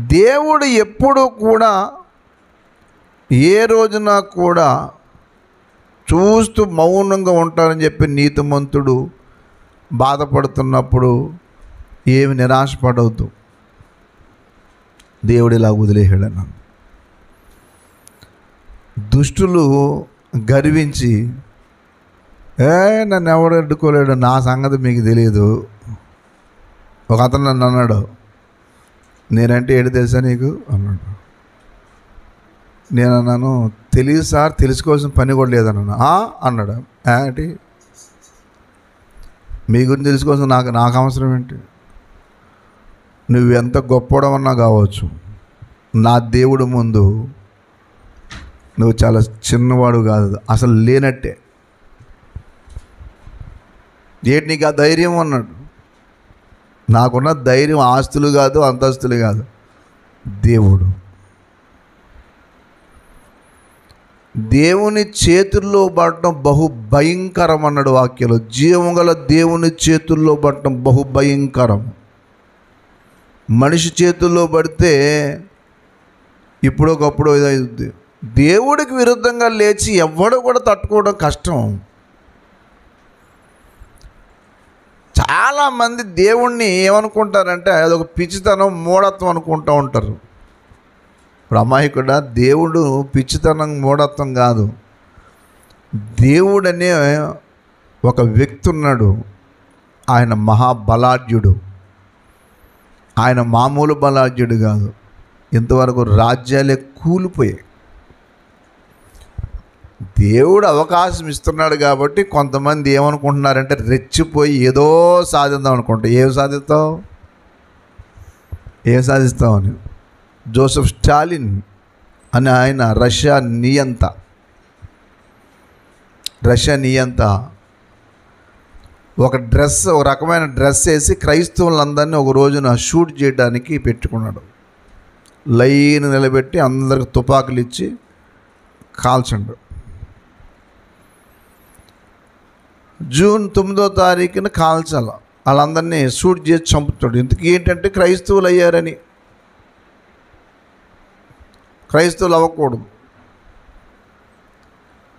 దేవుడు ఎప్పుడూ కూడా ఏ రోజున కూడా చూస్తూ మౌనంగా ఉంటారని చెప్పి నీతిమంతుడు బాధపడుతున్నప్పుడు ఏమి నిరాశపడవద్దు. దేవుడు ఇలా వదిలేసాడన్న. దుష్టులు గర్వించి నన్ను ఎవడు అడ్డుకోలేడు, నా సంగతి మీకు తెలియదు. ఒక అతను నన్ను అన్నాడు, నేనంటే ఏంటి తెలుసా నీకు అన్నాడు. నేను అన్నాను, తెలియదు సార్, తెలుసుకోవాల్సిన పని కూడా లేదన్నా. అన్నాడు. ఏంటి మీ గురించి తెలుసుకోవాల్సిన నాకు అవసరం ఏంటి? నువ్వు ఎంత గొప్పవన్నా కావచ్చు, నా దేవుడు ముందు నువ్వు చాలా చిన్నవాడు కాదు, అసలు లేనట్టే. ఏంటి నీకు ఆ ధైర్యం అన్నాడు. నాకున్న ధైర్యం ఆస్తులు కాదు, అంతస్తులు కాదు, దేవుడు. దేవుని చేతుల్లో పడటం బహు భయంకరం అన్నాడు వాక్యంలో. జీవం గల దేవుని చేతుల్లో పడటం బహు భయంకరం. మనిషి చేతుల్లో పడితే ఇప్పుడొకప్పుడు ఇదవుద్ది. దేవుడికి విరుద్ధంగా లేచి ఎవడు కూడా తట్టుకోవడం కష్టం. చాలామంది దేవుణ్ణి ఏమనుకుంటారంటే అదొక పిచ్చితనం, మూఢత్వం అనుకుంటూ ఉంటారు. అమాయకుడా, దేవుడు పిచ్చితనం, మూఢత్వం కాదు. దేవుడనే ఒక వ్యక్తి ఉన్నాడు. ఆయన మహాబలాఢ్యుడు. ఆయన మామూలు బలాఢ్యుడు కాదు. ఇంతవరకు రాజ్యాలే కూలిపోయాయి. దేవుడు అవకాశం ఇస్తున్నాడు కాబట్టి కొంతమంది ఏమనుకుంటున్నారంటే రెచ్చిపోయి ఏదో సాధిద్దాం అనుకుంటా. ఏం సాధిస్తావు అని. జోసెఫ్ స్టాలిన్ అని ఆయన రష్యా నియంత ఒక రకమైన డ్రెస్ వేసి క్రైస్తవులందరినీ ఒక రోజున షూట్ చేయడానికి పెట్టుకున్నాడు. లైన్ నిలబెట్టి అందరికి తుపాకులు ఇచ్చి కాల్చండు. జూన్ 9వ తారీఖున కాల్చాల. వాళ్ళందరినీ షూట్ చేసి చంపుతాడు. ఇంతకీ ఏంటంటే క్రైస్తవులు అయ్యారని. క్రైస్తవులు అవ్వకూడదు.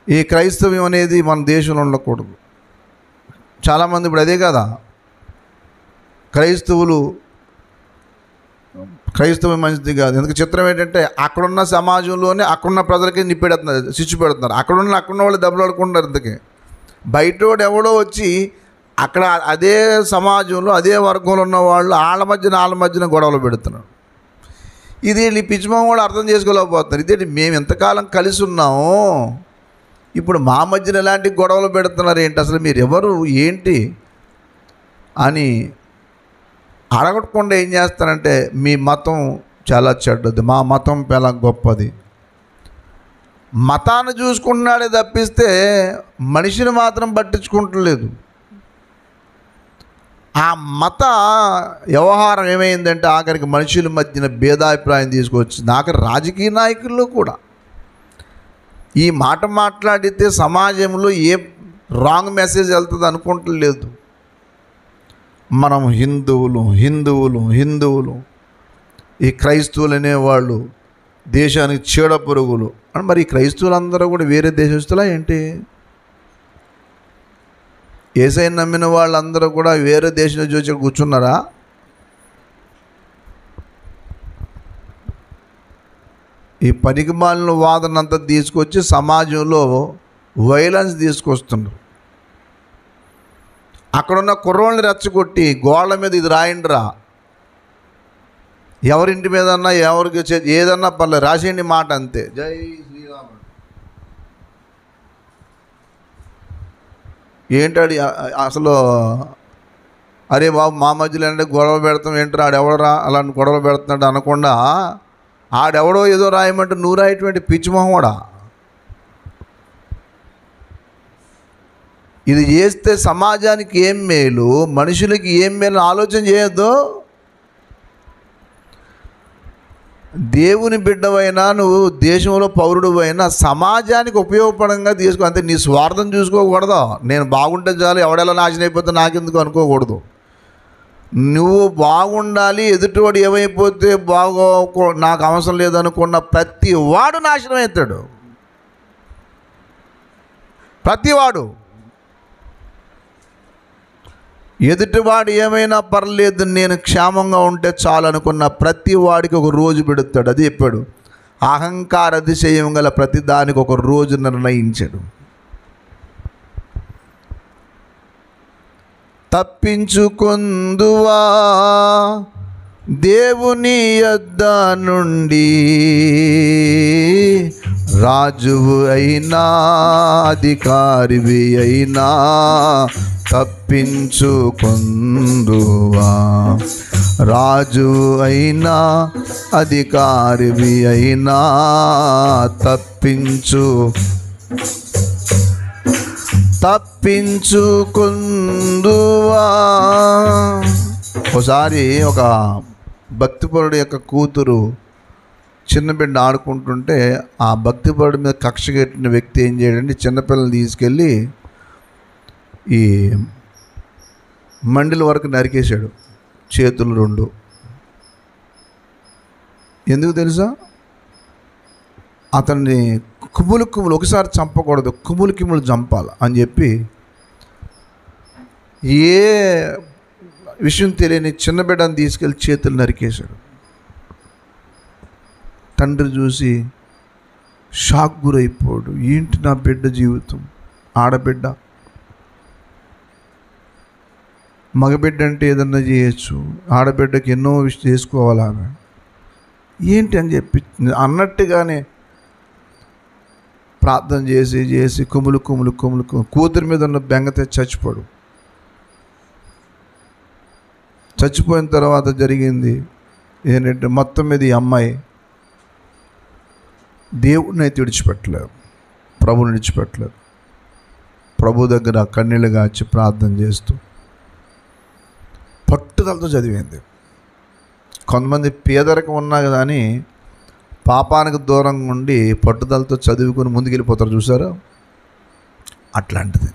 ఈ క్రైస్తవ్యం అనేది మన దేశంలో ఉండకూడదు. చాలామంది ఇప్పుడు అదే కదా, క్రైస్తవం మంచిది కాదు. ఎందుకు చిత్రం ఏంటంటే అక్కడున్న సమాజంలోనే అక్కడున్న ప్రజలకి నిప్పెడుతున్నారు, స్విచ్ పెడుతున్నారు. అక్కడున్న వాళ్ళు దెబ్బలాడుకుంటారు. ఇంతకీ బయటోడు ఎవడో వచ్చి అక్కడ అదే సమాజంలో అదే వర్గంలో ఉన్న వాళ్ళు వాళ్ళ మధ్యన గొడవలు పెడుతున్నారు. ఇది ఈ పిచ్చిమం కూడా అర్థం చేసుకోలేకపోతున్నారు. ఇదేంటి, మేము ఎంతకాలం కలిసి ఉన్నాము, ఇప్పుడు మా మధ్యన ఎలాంటి గొడవలు పెడుతున్నారు ఏంటి, అసలు మీరు ఎవరు ఏంటి అని అడగకుండా ఏం చేస్తారంటే మీ మతం చాలా చెడ్డది, మా మతం చాలా గొప్పది. మతాన్ని చూసుకుంటున్నాడే తప్పిస్తే మనిషిని మాత్రం పట్టించుకుంటలేదు. ఆ మత వ్యవహారం ఏమైందంటే ఆఖరికి మనుషుల మధ్యన భేదాభిప్రాయం తీసుకొచ్చి ఆఖరి రాజకీయ నాయకుల్లో కూడా ఈ మాట మాట్లాడితే సమాజంలో ఏ రాంగ్ మెసేజ్ వెళ్తుంది అనుకుంటలేదు. మనం హిందువులు ఈ క్రైస్తవులు అనేవాళ్ళు దేశానికి చీడ పురుగులు అని. మరి ఈ క్రైస్తవులందరూ కూడా వేరే దేశస్తులా ఏంటి? యేసయ్యను నమ్మిన వాళ్ళందరూ కూడా వేరే దేశంలో చూసి కూర్చున్నారా? ఈ పనికిమాలిన వాదనంతా తీసుకొచ్చి సమాజంలో వైలెన్స్ తీసుకొస్తున్నారు. అక్కడున్న కుర్రోళ్ళని రెచ్చగొట్టి గోళ్ళ మీద ఇది రాయండిరా, ఎవరింటి మీదన్నా ఎవరికి ఏదన్నా పర్లేదు రాసేయండి మాట, అంతే. జై శ్రీరామ్. ఏంటాడు అసలు? అరే బాబు, మా మధ్యలో అంటే గొడవ పెడతాం ఏంటి, ఆడెవడరా అలాంటి గొడవ పెడుతున్నాడు అనకుండా ఆడెవడో ఏదో రాయమంటే నువ్వు రాయటువంటి పిచ్చిమొహం కూడా. ఇది చేస్తే సమాజానికి ఏం మేలు, మనుషులకి ఏం మేలు ఆలోచన చేయొద్దు. దేవుని బిడ్డవైనా నువ్వు దేశంలో పౌరుడు అయినా సమాజానికి ఉపయోగపడంగా తీసుకో, అంతే. నీ స్వార్థం చూసుకోకూడదు. నేను బాగుంటే చాలు, ఎవడెలా నాశనం అయిపోతే నాకెందుకు అనుకోకూడదు. నువ్వు బాగుండాలి, ఎదుటివాడు ఏమైపోతే నాకు అవసరం లేదనుకున్న ప్రతి వాడు నాశనం అవుతాడు. ప్రతివాడు ఎదుటివాడు ఏమైనా పర్లేదు, నేను క్షేమంగా ఉంటే చాలు అనుకున్న ప్రతి వాడికి ఒక రోజు పెడతాడు. అది చెప్పాడు, అహంకార అతిశయం గల ప్రతి దానికి ఒక రోజు నిర్ణయించాడు. తప్పించుకొందువా దేవుని యొద్ద నుండి, రాజువు అయినా అధికారివి అయినా తప్పించుకొందువా. రాజు అయినా అధికారివి అయినా తప్పించుకొందువా. ఒకసారి ఒక భక్తిపరుడు యొక్క కూతురు చిన్న బిడ్డ ఆడుకుంటుంటే ఆ భక్తిపరుడు మీద కక్ష కట్టిన వ్యక్తి ఏం చేయడంటే చిన్నపిల్లల్ని తీసుకెళ్ళి ఈ మండలి వరకు నరికేశాడు, చేతులు 2. ఎందుకు తెలుసా? అతన్ని కుమ్ములు ఒకసారి చంపకూడదు, కుమ్ములు చంపాలి అని చెప్పి ఏ విషయం తెలియని చిన్న బిడ్డను తీసుకెళ్ళి చేతులు నరికేశాడు. తండ్రి చూసి షాక్ గురైపోయాడు. ఏంటి నా బిడ్డ జీవితం, ఆడబిడ్డ, మగబిడ్డ అంటే ఏదన్నా చేయొచ్చు, ఆడబిడ్డకి ఎన్నో విషయం చేసుకోవాలి ఆమె, ఏంటి అని చెప్పి అన్నట్టుగానే ప్రార్థన చేసి కుమ్ములు కూతురి మీద ఉన్న బెంగతే చచ్చిపోయిన తర్వాత జరిగింది ఏంటంటే మొత్తం మీద ఈ అమ్మాయి దేవుడిని అయితే విడిచిపెట్టలేదు, ప్రభుని విడిచిపెట్టలేదు. ప్రభు దగ్గర కన్నీళ్ళు గాచి ప్రార్థన చేస్తూ పట్టుదలతో చదివింది. కొంతమంది పేదరికం ఉన్నా కదా అని పాపానికి దూరంగా ఉండి పట్టుదలతో చదువుకొని ముందుకెళ్ళిపోతారు, చూసారా? అట్లాంటిది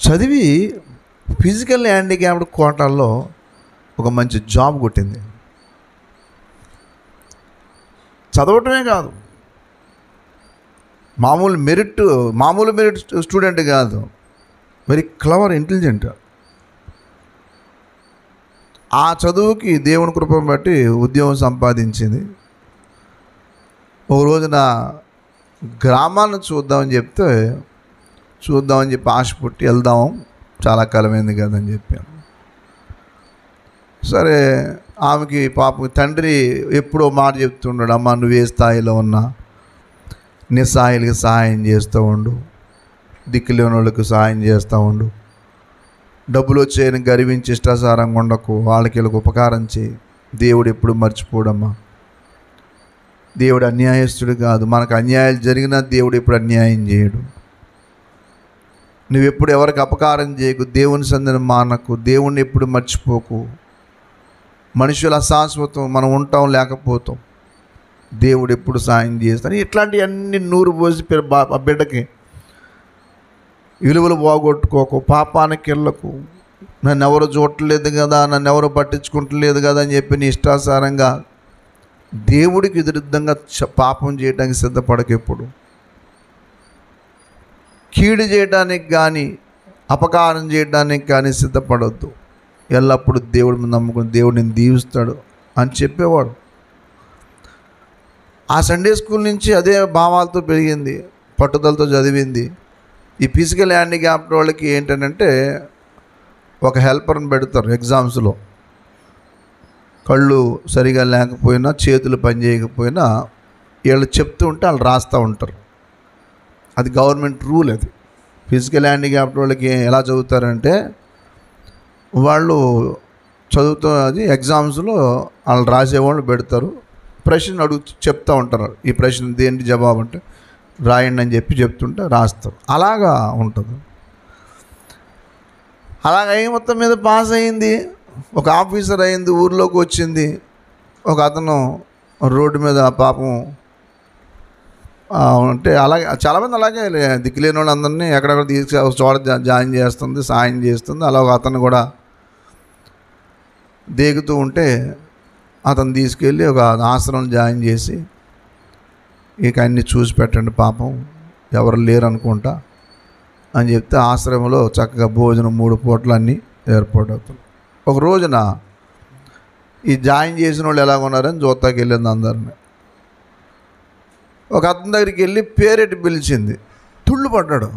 చదివి ఫిజికల్ హ్యాండిక్యాప్డ్ కోటాల్లో ఒక మంచి జాబ్ కొట్టింది. చదవటమే కాదు, మామూలు మెరిట్ స్టూడెంట్ కాదు, వెరీ క్లవర్, ఇంటెలిజెంట్. ఆ చదువుకి దేవుని కృపను బట్టి ఉద్యోగం సంపాదించింది. ఒక రోజున గ్రామాన్ని చూద్దామని చెప్పి ఆశ పుట్టి వెళ్దాం, చాలా కాలమైంది కదని చెప్పాను. సరే, ఆమెకి పాపం తండ్రి ఎప్పుడో మాట చెప్తుండడు, అమ్మ నువ్వు ఏ స్థాయిలో ఉన్నా నిస్సహాయులకి సహాయం చేస్తూ ఉండు, దిక్కులేని వాళ్ళకి సహాయం చేస్తూ ఉండు, డబ్బులు వచ్చేయని గర్వించి ఇష్టాసారంగా ఉండకు, వాళ్ళకి వీళ్ళకి ఉపకారం చేయి, దేవుడు ఎప్పుడు మర్చిపోడమ్మా, దేవుడు అన్యాయస్తుడు కాదు, మనకు అన్యాయాలు జరిగినా దేవుడు ఎప్పుడు అన్యాయం చేయడు, నువ్వెప్పుడు ఎవరికి అపకారం చేయకు, దేవుని సంధిని మానకు, దేవుణ్ణి ఎప్పుడు మర్చిపోకు, మనుషుల అశాశ్వతం, మనం ఉంటాం లేకపోతాం, దేవుడు ఎప్పుడు సాయం చేస్తాను. ఇట్లాంటివన్నీ నూరు పోసి ఆ బిడ్డకి విలువలు పోగొట్టుకోకు, పాపానికి వెళ్ళకు, నన్ను ఎవరు చూడట్లేదు కదా, నన్ను ఎవరు పట్టించుకుంటలేదు కదా అని చెప్పి నీ ఇష్టాసారంగా దేవుడికి విరుద్ధంగా పాపం చేయడానికి సిద్ధపడకు. ఎప్పుడు కీడు చేయడానికి కానీ అపకారం చేయడానికి కానీ సిద్ధపడవద్దు. ఎల్లప్పుడూ దేవుడి మీద నమ్ముకుని దేవుడు నేను దీవిస్తాడు అని చెప్పేవాడు. ఆ సండే స్కూల్ నుంచి అదే భావాలతో పెరిగింది, పట్టుదలతో చదివింది. ఈ ఫిజికల్ హ్యాండిక్యాప్డ్ వాళ్ళకి ఏంటంటే ఒక హెల్పర్ని పెడతారు ఎగ్జామ్స్లో, కళ్ళు సరిగా లేకపోయినా చేతులు పని చేయకపోయినా వీళ్ళు చెప్తూ ఉంటే వాళ్ళు రాస్తూ ఉంటారు. అది గవర్నమెంట్ రూల్. అది ఫిజికల్ హ్యాండిక్యాప్డ్ వాళ్ళకి ఎలా చదువుతారంటే వాళ్ళు అది ఎగ్జామ్స్లో వాళ్ళు రాసేవాళ్ళు పెడతారు, ప్రశ్న చెప్తూ ఉంటారు, ఈ ప్రశ్న దేనికి జవాబు అంటే రాయండి అని చెప్తుంటే రాస్తారు. అలాగా ఉంటుంది. అలాగ మొత్తం మీద పాస్ అయింది, ఒక ఆఫీసర్ అయింది, ఊర్లోకి వచ్చింది. ఒక అతను రోడ్డు మీద పాపం అంటే అలాగే చాలామంది అలాగే దిక్కులేని వాళ్ళందరినీ ఎక్కడెక్కడ తీసుకు చోట జాయిన్ చేస్తుంది, సాయం చేస్తుంది. అలా ఒక అతను కూడా దేగుతూ ఉంటే అతను తీసుకెళ్ళి ఒక ఆశ్రమం జాయిన్ చేసి, ఇక అన్నీ చూసి పెట్టండి పాపం, ఎవరు లేరు అనుకుంటా అని చెప్తే ఆశ్రమంలో చక్కగా భోజనం 3 పూటలు అన్నీ ఏర్పాటు అవుతుంది. ఒక రోజున ఈ జాయిన్ చేసిన వాళ్ళు ఎలాగ ఉన్నారని చూస్తాకి వెళ్ళింది అందరిని. ఒక అతని దగ్గరికి వెళ్ళి పేరెట్టి పిలిచింది. తుళ్ళు పడ్డాడు.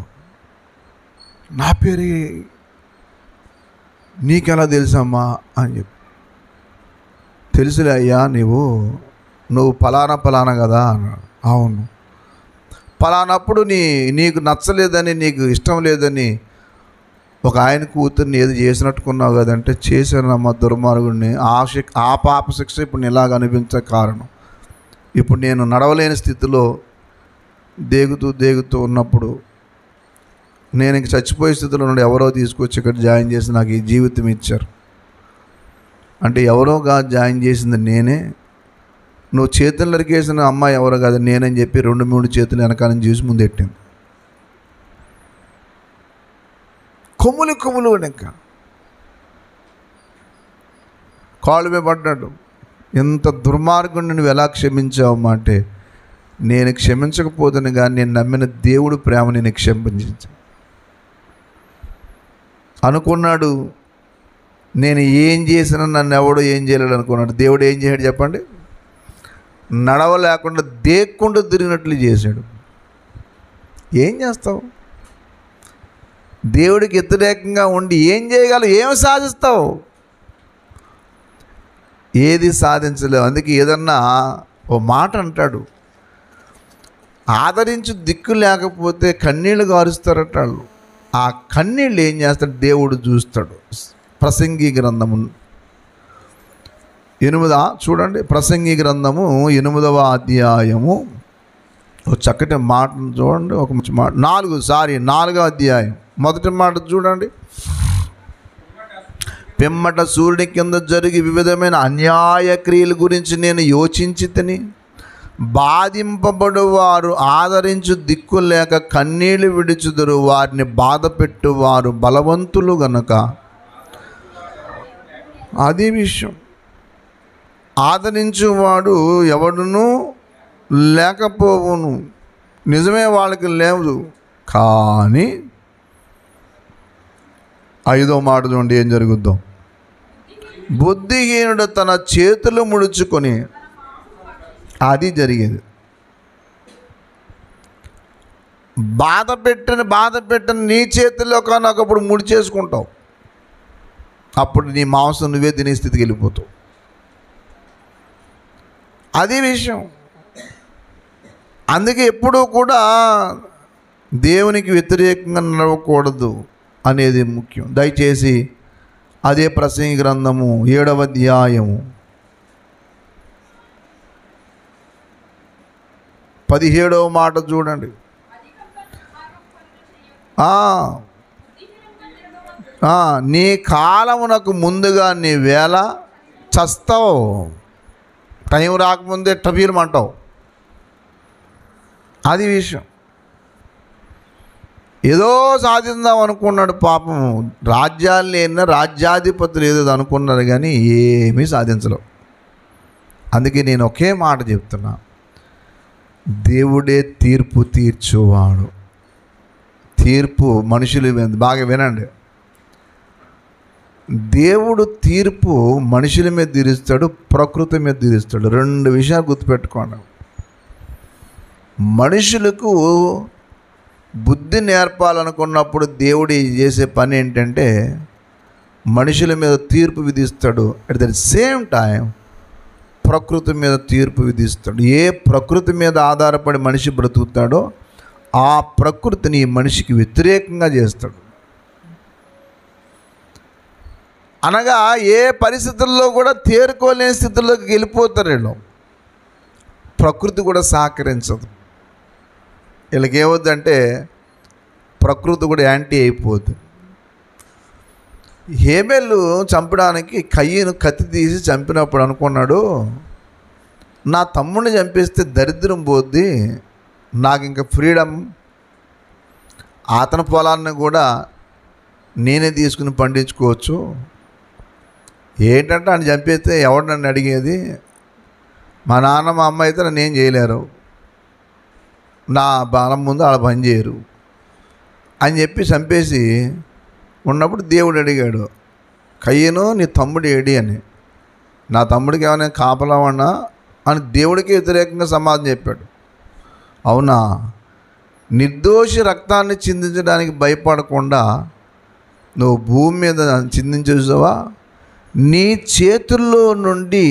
నా పేరు నీకెలా తెలుసమ్మా అని చెప్పి. తెలుసులే అయ్యా, నువ్వు ఫలానా కదా అన్నాడు. అవును, ఫలానప్పుడు నీకు నచ్చలేదని, నీకు ఇష్టం లేదని ఒక ఆయన కూతుర్ని ఏది చేసినట్టుకున్నావు కదంటే, చేశానమ్మా దుర్మార్గుడిని. ఆ పాప శిక్ష ఇప్పుడు నేను ఇలాగ అనిపించే కారణం, ఇప్పుడు నేను నడవలేని స్థితిలో దేగుతూ ఉన్నప్పుడు, నేను ఇంక చచ్చిపోయే స్థితిలో నుండి ఎవరో తీసుకొచ్చి ఇక్కడ జాయిన్ చేసి నాకు ఈ జీవితం ఇచ్చారు అంటే, ఎవరోగా జాయిన్ చేసింది నేనే. నువ్వు చేతులు నరికేసిన అమ్మాయి ఎవరో కాదు నేనని చెప్పి 2-3 చేతులు వెనకాలని చూసి ముందెట్టింది. కొమ్ములు వెనక కాళ్ళు మీద పడ్డాడు. ఎంత దుర్మార్గుడిని నువ్వు ఎలా క్షమించావమ్మా అంటే, నేను క్షమించకపోతాను కానీ నేను నమ్మిన దేవుడు ప్రేమ నేను క్షమించాను అనుకున్నాడు. నేను ఏం చేసినా నన్ను ఎవడో ఏం చేయలేడు అనుకున్నాడు. దేవుడు ఏం చేశాడు చెప్పండి? నడవలేకుండా దేక్కుండా తిరిగినట్లు చేశాడు. ఏం చేస్తావు? దేవుడికి వ్యతిరేకంగా ఉండి ఏం చేయగలవు? ఏం సాధిస్తావు? ఏది సాధించలేవు. అందుకే ఏదన్నా ఓ మాట అంటాడు, ఆదరించు దిక్కు లేకపోతే కన్నీళ్ళు గారుస్తారట వాళ్ళు. ఆ కన్నీళ్ళు ఏం చేస్తాడు? దేవుడు చూస్తాడు. ప్రసంగి గ్రంథము 8 చూడండి, ప్రసంగి గ్రంథము 8వ అధ్యాయము ఒక చక్కటి మాటను చూడండి. ఒక మంచి మాట 4వ అధ్యాయం మొదటి మాట చూడండి. పిమ్మట సూర్యుని కింద జరిగి వివిధమైన అన్యాయ క్రియల గురించి నేను యోచించి తిని, బాధింపబడువారు ఆదరించు దిక్కు లేక కన్నీళ్లు విడుచుదురు, వారిని బాధ పెట్టువారు బలవంతులు గనుక. అది విషయం. ఆదరించువాడు ఎవడునూ లేకపోవును. నిజమే, వాళ్ళకి లేదు. కానీ 5వ మాట చూడండి ఏం జరుగుద్దో. బుద్ధిహీనుడు తన చేతులు ముడుచుకొని, అది జరిగేది. బాధ పెట్టిన నీ చేతుల్లో కానీ ఒకప్పుడు ముడి చేసుకుంటావు. అప్పుడు నీ మాంసం నువ్వే తినే స్థితికి వెళ్ళిపోతావు. అది విషయం. అందుకే ఎప్పుడూ కూడా దేవునికి వ్యతిరేకంగా నడవకూడదు అనేది ముఖ్యం. దయచేసి అదే ప్రసంగి గ్రంథము 7వ అధ్యాయము 17వ మాట చూడండి. నీ కాలమునకు ముందుగా నీ వేళ చస్తావు. టైం రాకముందే టపీరమంటావు. అది విషయం. ఏదో సాధిందాం అనుకున్నాడు పాపం. రాజ్యాలు లేని రాజ్యాధిపతులు ఏదో అనుకున్నారు కానీ ఏమీ సాధించలేవు. అందుకే నేను ఒకే మాట చెప్తున్నా, దేవుడే తీర్పు తీర్చువాడు. తీర్పు మనుషులు బాగా వినండి. దేవుడు తీర్పు మనుషుల మీద తీరుస్తాడు, ప్రకృతి మీద తీరుస్తాడు. 2 విషయాలు గుర్తుపెట్టుకోండి. మనుషులకు బుద్ధి నేర్పాలనుకున్నప్పుడు దేవుడు చేసే పని ఏంటంటే మనుషుల మీద తీర్పు విధిస్తాడు. అట్ ద సేమ్ టైం ప్రకృతి మీద తీర్పు విధిస్తాడు. ఏ ప్రకృతి మీద ఆధారపడి మనిషి బ్రతుకుతాడో ఆ ప్రకృతిని మనిషికి వ్యతిరేకంగా చేస్తాడు. అనగా ఏ పరిస్థితుల్లో కూడా తేరుకోలేని స్థితిలోకి వెళ్ళిపోతారు వీళ్ళు. ప్రకృతి కూడా సహకరించదు. వీళ్ళకి ఏమవుద్దంటే ప్రకృతి కూడా యాంటీ అయిపోద్ది. హేబెలు చంపడానికి కయ్యను కత్తి తీసి చంపినప్పుడు అనుకున్నాడు, నా తమ్ముడిని చంపేస్తే దరిద్రం పోద్ది, నాకు ఇంకా ఫ్రీడమ్, అతని పొలాన్ని కూడా నేనే తీసుకుని పండించుకోవచ్చు, ఏంటంటే ఆయన చంపేస్తే ఎవడు నన్ను అడిగేది, మా నాన్న మా అమ్మ అయితే నన్ను ఏం చేయలేరు, నా బలం ముందు వాళ్ళ పని చేయరు అని చెప్పి చంపేసి ఉన్నప్పుడు దేవుడు అడిగాడు, కయ్యను నీ తమ్ముడు ఏడి అని. నా తమ్ముడికి ఏమైనా కాపలా ఉన్నా అని దేవుడికి వ్యతిరేకంగా సమాధానం చెప్పాడు. అవునా, నిర్దోషి రక్తాన్ని చిందించడానికి భయపడకుండా నువ్వు భూమి మీద చిందించేసావా? నీ చేతుల్లో నుండి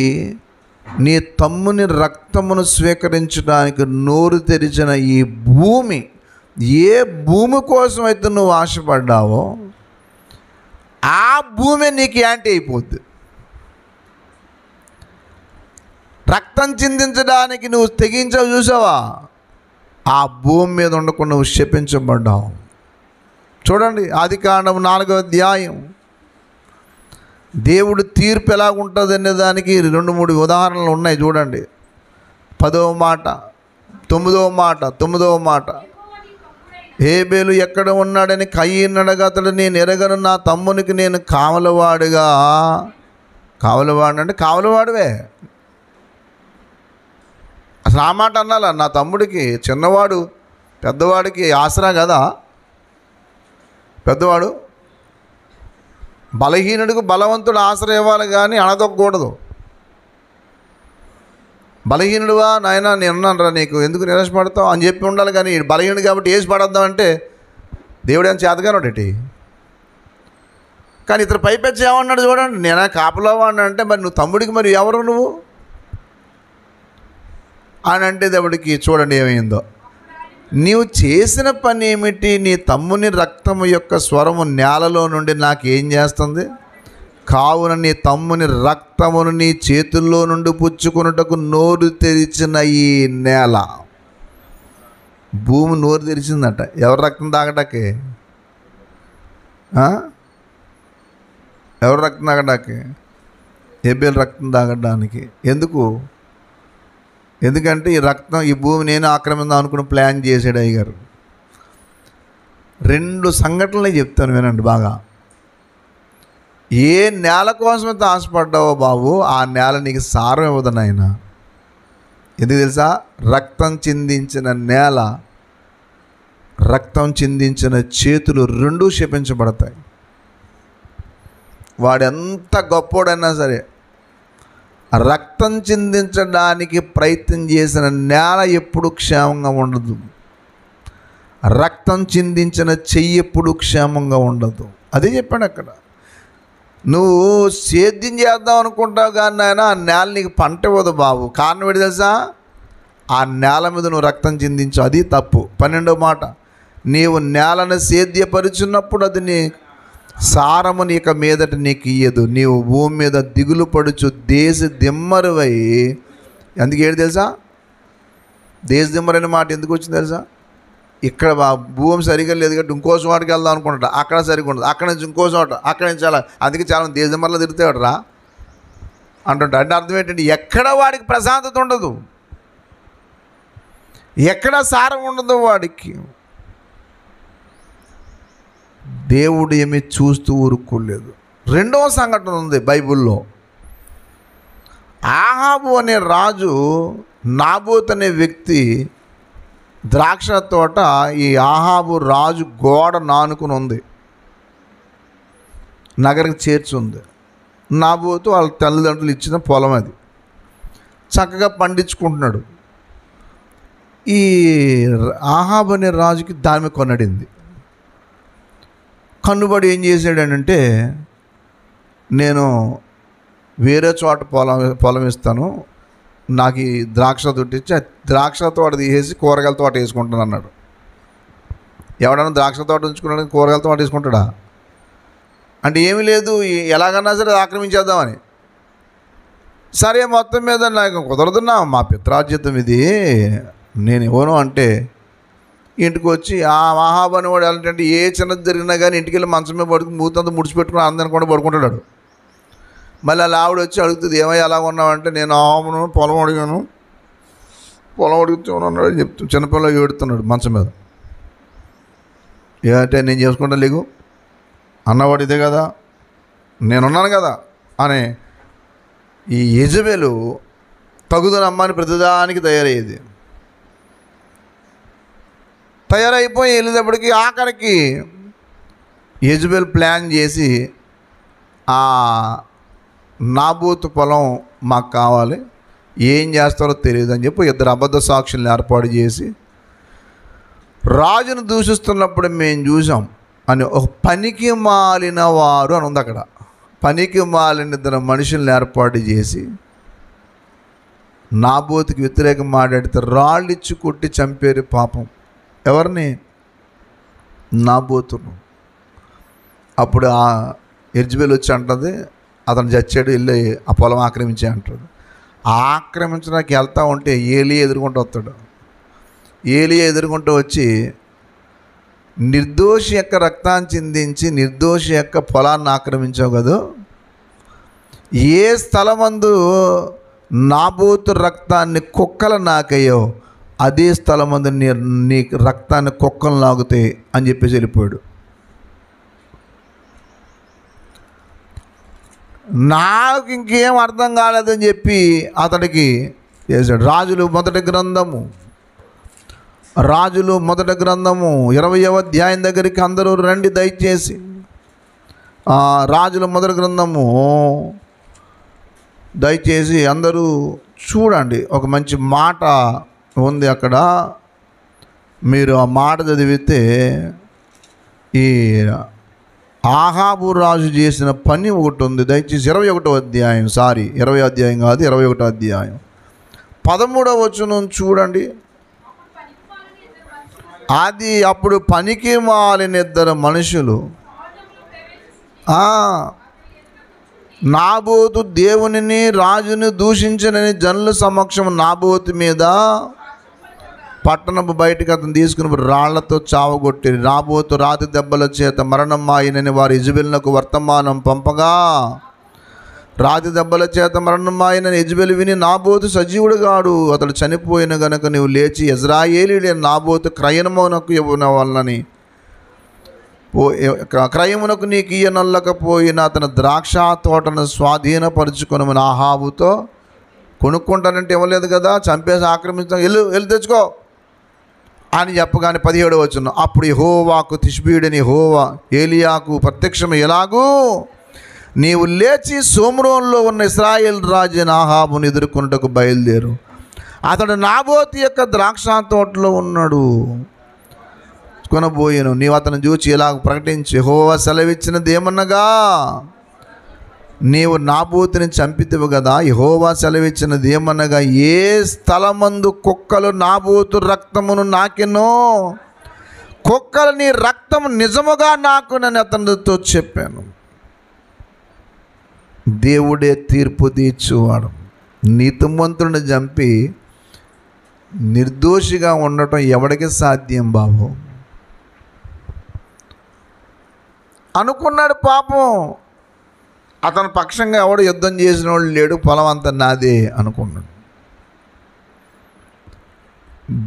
నీ తమ్ముని రక్తమును స్వీకరించడానికి నోరు తెరిచిన ఈ భూమి, ఏ భూమి కోసం అయితే నువ్వు ఆశపడ్డావో ఆ భూమి నీకు యాంటీ అయిపోద్ది. రక్తం చిందించడానికి నువ్వు తెగించావు చూసావా, ఆ భూమి మీద ఉండకుండా నువ్వు శపించబడ్డావు. చూడండి ఆదికాండం 4వ అధ్యాయం. దేవుడు తీర్పు ఎలాగుంటుంది అనే దానికి 2-3 ఉదాహరణలు ఉన్నాయి చూడండి. 10వ మాట, 9వ మాట. హేబేలు ఎక్కడ ఉన్నాడని కయీను అడగా, అతడు నేను ఎరగను, నా తమ్మునికి నేను కావలవాడుగా. కావలవాడు అంటే కావలవాడువే. అసలు ఆ మాట అన్నాలా? నా తమ్ముడికి చిన్నవాడు పెద్దవాడికి ఆసరా కదా. పెద్దవాడు బలహీనుడికి బలవంతుడు ఆసరా ఇవ్వాలి కానీ అణదొక్కకూడదు. బలహీనుడువా నాయన నేను ఉన్నాను రా, నీకు ఎందుకు నిరాశపడతావు అని చెప్పి ఉండాలి. కానీ బలహీనుడు కాబట్టి వేసి పడద్దాం అంటే దేవుడు ఏం చేతగానోడేటి. కానీ ఇతను పైపెచ్చి ఏమన్నాడు చూడండి, నేనా కాపలావా అంటే మరి నువ్వు తమ్ముడికి మరి ఎవరు నువ్వు అని అంటే దేవుడికి చూడండి ఏమైందో. నీవు చేసిన పని ఏమిటి? నీ తమ్ముని రక్తము యొక్క స్వరము నేలలో నుండి నాకేం చేస్తుంది? కావున నీ తమ్ముని రక్తమును నీ చేతుల్లో నుండి పుచ్చుకొనుటకు నోరు తెరిచిన ఈ నేల. భూమి నోరు తెరిచిందట. ఎవరు రక్తం తాగటాకే? ఎవరు రక్తం తాగటాకే? హేబేలు రక్తం తాగడానికి. ఎందుకంటే ఈ రక్తం, ఈ భూమి నేను ఆక్రమిద్దాం అనుకుని ప్లాన్ చేసాడు అయ్యగారు. 2 సంఘటనలే చెప్తాను వినండి బాగా. ఏ నేల కోసమైతే ఆశపడ్డావో బాబు, ఆ నేల నీకు సారం ఇవ్వదు నాయన. ఎందుకు తెలుసా? రక్తం చిందించిన నేల, రక్తం చిందించిన చేతులు 2 శపించబడతాయి. వాడెంత గొప్పోడైనా సరే రక్తం చిందించడానికి ప్రయత్నం చేసిన నేల ఎప్పుడు క్షేమంగా ఉండదు. రక్తం చిందించిన చెయ్యి ఎప్పుడు క్షేమంగా ఉండదు. అదే చెప్పాడు అక్కడ. నువ్వు సేద్యం చేద్దాం అనుకుంటావు కానీ నాయన ఆ నేల నీకు పంట ఇవ్వదు బాబు. కారణం ఏంటి తెలుసా? ఆ నేల మీద నువ్వు రక్తం చిందించావు. అది తప్పు. 12వ మాట, నీవు నేలను సేద్యపరుచున్నప్పుడు అది నీ సారము నీక మీదట నీకు ఇయ్యదు. నీవు భూమి మీద దిగులు పడుచు దేశ దిమ్మరువై. అందుకే ఏంటి తెలుసా? దేశ దిమ్మరైన మాట ఎందుకు వచ్చింది తెలుసా? ఇక్కడ భూమి సరిగా లేదు కాబట్టి ఇంకో చోటకి వెళ్దాం అనుకుంటా, అక్కడ సరిగా ఉండదు. అక్కడ నుంచి ఇంకో చోట, అక్కడ నుంచి చాలా, అందుకే చాలా దేశ దిమ్మర్లో తిరుగుతాడు రా అంటుంటా. అంటే అర్థం ఏంటంటే ఎక్కడ వాడికి ప్రశాంతత ఉండదు, ఎక్కడ సారం ఉండదు వాడికి. దేవుడు ఏమీ చూస్తూ ఊరుకోలేదు. 2వ సంఘటన ఉంది బైబిల్లో. ఆహాబు అనే రాజు, నాబోతు అనే వ్యక్తి ద్రాక్ష తోట ఈ ఆహాబు రాజు గోడ నానుకుని ఉంది, నగరికి చేర్చుంది. నాబోతు వాళ్ళ తల్లిదండ్రులు ఇచ్చిన పొలం అది, చక్కగా పండించుకుంటున్నాడు. ఈ ఆహాబు అనే రాజుకి దాని మీద కొన్నడింది. కన్నుబడి ఏం చేశాడనంటే, నేను వేరే చోట పొలం ఇస్తాను, నాకు ఈ ద్రాక్ష తోట ఇచ్చి, ద్రాక్ష తోట తీసేసి కూరగాయల తోట వేసుకుంటాను అన్నాడు. ఎవడన్నా ద్రాక్ష తోట ఉంచుకున్నాడు కూరగాయల తోట వేసుకుంటాడా? అంటే ఏమీ లేదు, ఎలాగన్నా సరే ఆక్రమించేద్దామని. సరే మొత్తం మీద నాకు కుదరదున్నా, మా పిత్రార్జితం ఇది, నేను ఇవ్వను అంటే ఇంటికి వచ్చి ఆ ఆహాబు అనేవాడు ఏంటంటే ఏ చిన్నది జరిగినా కానీ ఇంటికి వెళ్ళి మంచం మీద పడుకుని మూతంతా ముడిచిపెట్టుకుని అందరిని కూడా పడుకుంటాడు. మళ్ళీ అలా ఆవిడ వచ్చి అడుగుతుంది, ఏమయ్య ఎలా ఉన్నావంటే, నేను ఆహాబును పొలం అడిగాను, పొలం అడుగుతున్నాడు చెప్తూ చిన్నపిల్లలు ఏడుతున్నాడు మంచం మీద. ఏమంటే నేను చేసుకుంటా లేకు అన్నవాడు ఇదే కదా, నేనున్నాను కదా, అనే ఈ యెజబెలు తగుదనమ్మని ప్రతిదానికి తయారైపోయి వెళ్ళేటప్పటికి ఆఖరికి యెజబెల్ ప్లాన్ చేసి ఆ నాబోతు పొలం మాకు కావాలి, ఏం చేస్తారో తెలియదు అని చెప్పి ఇద్దరు అబద్ధ సాక్షులను ఏర్పాటు చేసి రాజును దూషిస్తున్నప్పుడు మేము చూసాం అని ఒక పనికి మాలిన వారు అని ఉంది అక్కడ. పనికి మాలిన ఇద్దరు మనుషులను ఏర్పాటు చేసి నాబోతుకి వ్యతిరేకం మాట్లాడితే రాళ్ళు ఇచ్చి కొట్టి చంపేరు పాపం. ఎవరిని? నాబోతును. అప్పుడు ఆ యెజబెల్ వచ్చి అంటుంది, అతను చచ్చాడు, వెళ్ళి ఆ పొలం ఆక్రమించే అంటాడు. ఆక్రమించడానికి వెళ్తూ ఉంటే ఏలియా ఎదుర్కొంటూ వస్తాడు. ఏలియా ఎదుర్కొంటూ వచ్చి నిర్దోషి యొక్క రక్తాన్ని చిందించి నిర్దోషి యొక్క పొలాన్ని ఆక్రమించావు కదా, ఏ స్థలమందు నాబోతు రక్తాన్ని కుక్కలు నాకయ్యో అదే స్థలమందు నీ రక్తాన్ని కుక్కలు నాగుతాయి అని చెప్పేసి వెళ్ళిపోయాడు. నాకు ఇంకేం అర్థం కాలేదని చెప్పి అతడికి చేశాడు. రాజులు మొదటి గ్రంథము 20వ అధ్యాయం దగ్గరికి అందరూ రండి దయచేసి. రాజుల మొదటి గ్రంథము దయచేసి అందరూ చూడండి. ఒక మంచి మాట ఉంది అక్కడ, మీరు ఆ మాట చదివితే ఈ ఆహాబు రాజు చేసిన పని ఒకటి ఉంది. దయచేసి 21వ అధ్యాయం, 20వ అధ్యాయం కాదు, 21వ అధ్యాయం 13వ వచనం చూడండి. అప్పుడు పనికి మాలిన ఇద్దరు మనుషులు నాబోతు దేవునిని రాజుని దూషించనని జనుల సమక్షం నాబోతు మీద పట్టణపు బయటకు అతను తీసుకుని రాళ్లతో చావగొట్టి నాబోతు రాతి దెబ్బల చేత మరణం ఆయనని వారు యెజబెలునకు వర్తమానం పంపగా రాతి దెబ్బల చేత మరణం ఆయనని యెజబెలు విని నాబోతు సజీవుడు కాడు, అతడు చనిపోయిన గనుక నీవు లేచి యెజ్రాయేలీయుడైన నాబోతు క్రయమునకు ఇవ్వన వలనని క్రయమునకు నీకు ఇయ్యనొల్లకపోయిన అతను ద్రాక్ష తోటను స్వాధీనపరుచుకొనమని ఆహాబుతో కొనుక్కుంటానంటే ఇవ్వలేదు కదా, చంపేసి ఆక్రమించాం, వెళ్ళి తెచ్చుకో అని చెప్పగానే 17వ వచనం, అప్పుడు యెహోవాకు తిష్బీయుడని యెహోవా ఏలియాకు ప్రత్యక్షం ఎలాగూ నీవు లేచి సోమ్రోన్లో ఉన్న ఇశ్రాయేల్ రాజు ఆహాబును ఎదుర్కొనుటకు బయలుదేరు, అతడు నాబోతు యొక్క ద్రాక్ష తోటలో ఉన్నాడు, కొనబోయాను, నీవు అతను చూచి ఇలాగ ప్రకటించి యెహోవా సెలవిచ్చినది ఏమనగా నీవు నాబోతుని చంపితివి కదా, యెహోవా సెలవిచ్చినది ఏమనగా ఏ స్థలమందు కుక్కలు నాబోతు రక్తమును నాకెనో కుక్కలు నీ రక్తము నిజముగా నాకునని అతనితో చెప్పాను. దేవుడే తీర్పు తీర్చువాడు. నీతిమంతుడిని చంపి నిర్దోషిగా ఉండటం ఎవడికి సాధ్యం బాబు అనుకున్నాడు. పాపం అతని పక్షంగా ఎవడు యుద్ధం చేసిన వాళ్ళు లేడు, పొలం అంతా నాదే అనుకున్నాడు.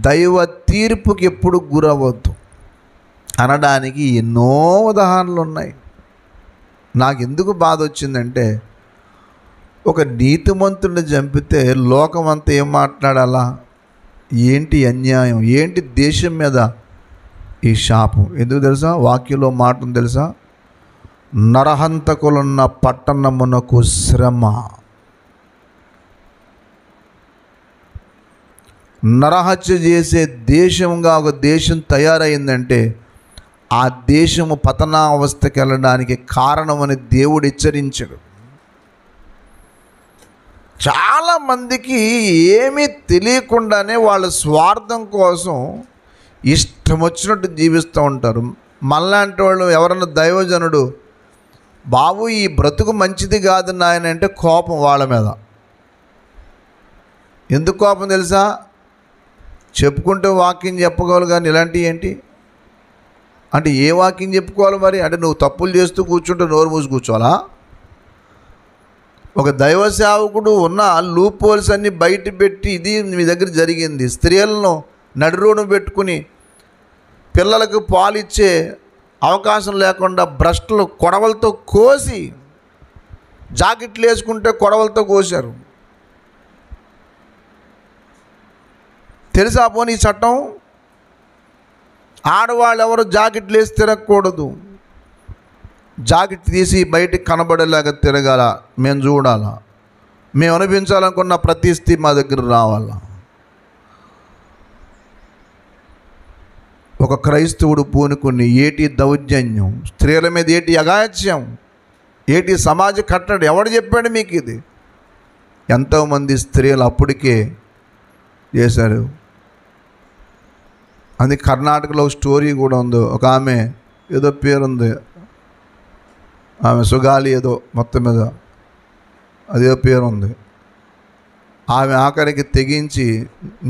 దైవ తీర్పుకి ఎప్పుడు గురవద్దు అనడానికి ఎన్నో ఉదాహరణలు ఉన్నాయి. నాకు ఎందుకు బాధ వచ్చిందంటే, ఒక నీతిమంతుడిని చంపితే లోకమంతా ఏం మాట్లాడాలా, ఏంటి అన్యాయం, ఏంటి దేశం మీద ఈ శాపం. ఎందుకు తెలుసా? వాక్యంలో మాట ఉంది తెలుసా, నరహంతకులున్న పట్టణమునకు శ్రమ. నరహత్య చేసే దేశంగా ఒక దేశం తయారైందంటే ఆ దేశము పతనావస్థకి వెళ్ళడానికి కారణమని దేవుడు హెచ్చరించాడు. చాలామందికి ఏమీ తెలియకుండానే వాళ్ళ స్వార్థం కోసం ఇష్టం వచ్చినట్టు జీవిస్తూ ఉంటారు. మళ్ళాంటి వాళ్ళు ఎవరన్నా దైవజనుడు బాబు ఈ బ్రతుకు మంచిది కాదు నాయన అంటే కోపం వాళ్ళ మీద. ఎందుకు కోపం తెలుసా? చెప్పుకుంటూ వాక్యం చెప్పగలరు కానీ ఇలాంటివి ఏంటి అంటే ఏ వాక్యం చెప్పుకోవాలి మరి? అంటే నువ్వు తప్పులు చేస్తూ కూర్చుంటే నోరు మూసి కూర్చోవాలా? ఒక దైవ సేవకుడు ఉన్న లూప్ హోల్స్ అన్నీ బయట పెట్టి ఇది మీ దగ్గర జరిగింది, స్త్రీలను నడిరోను పెట్టుకుని పిల్లలకు పాలిచ్చే అవకాశం లేకుండా భ్రష్టులు కొడవలతో కోసి జాకెట్లు వేసుకుంటే కొడవలతో కోశారు. తెలుసా పోనీ ఈ చట్టం? ఆడవాళ్ళు ఎవరు జాకెట్లు వేసి తిరగకూడదు. జాకెట్ తీసి బయటికి కనబడేలాగా తిరగాల, మేము చూడాలా, మేము అనిపించాలనుకున్న ప్రతి స్థితి మా దగ్గర రావాలా. ఒక క్రైస్తవుడు పూనుకుని ఏటి దౌర్జన్యం, స్త్రీల మీద ఏటి అగాత్యం, ఏటి సమాజ కట్టడి, ఎవడు చెప్పాడు మీకు ఇది? ఎంతోమంది స్త్రీలు అప్పటికే చేశారు. అది కర్ణాటకలో ఒక స్టోరీ కూడా ఉంది. ఒక ఆమె ఏదో పేరుంది, ఆమె సుగాలి ఏదో మొత్తం మీద అదేదో పేరుంది. ఆమె ఆఖరికి తెగించి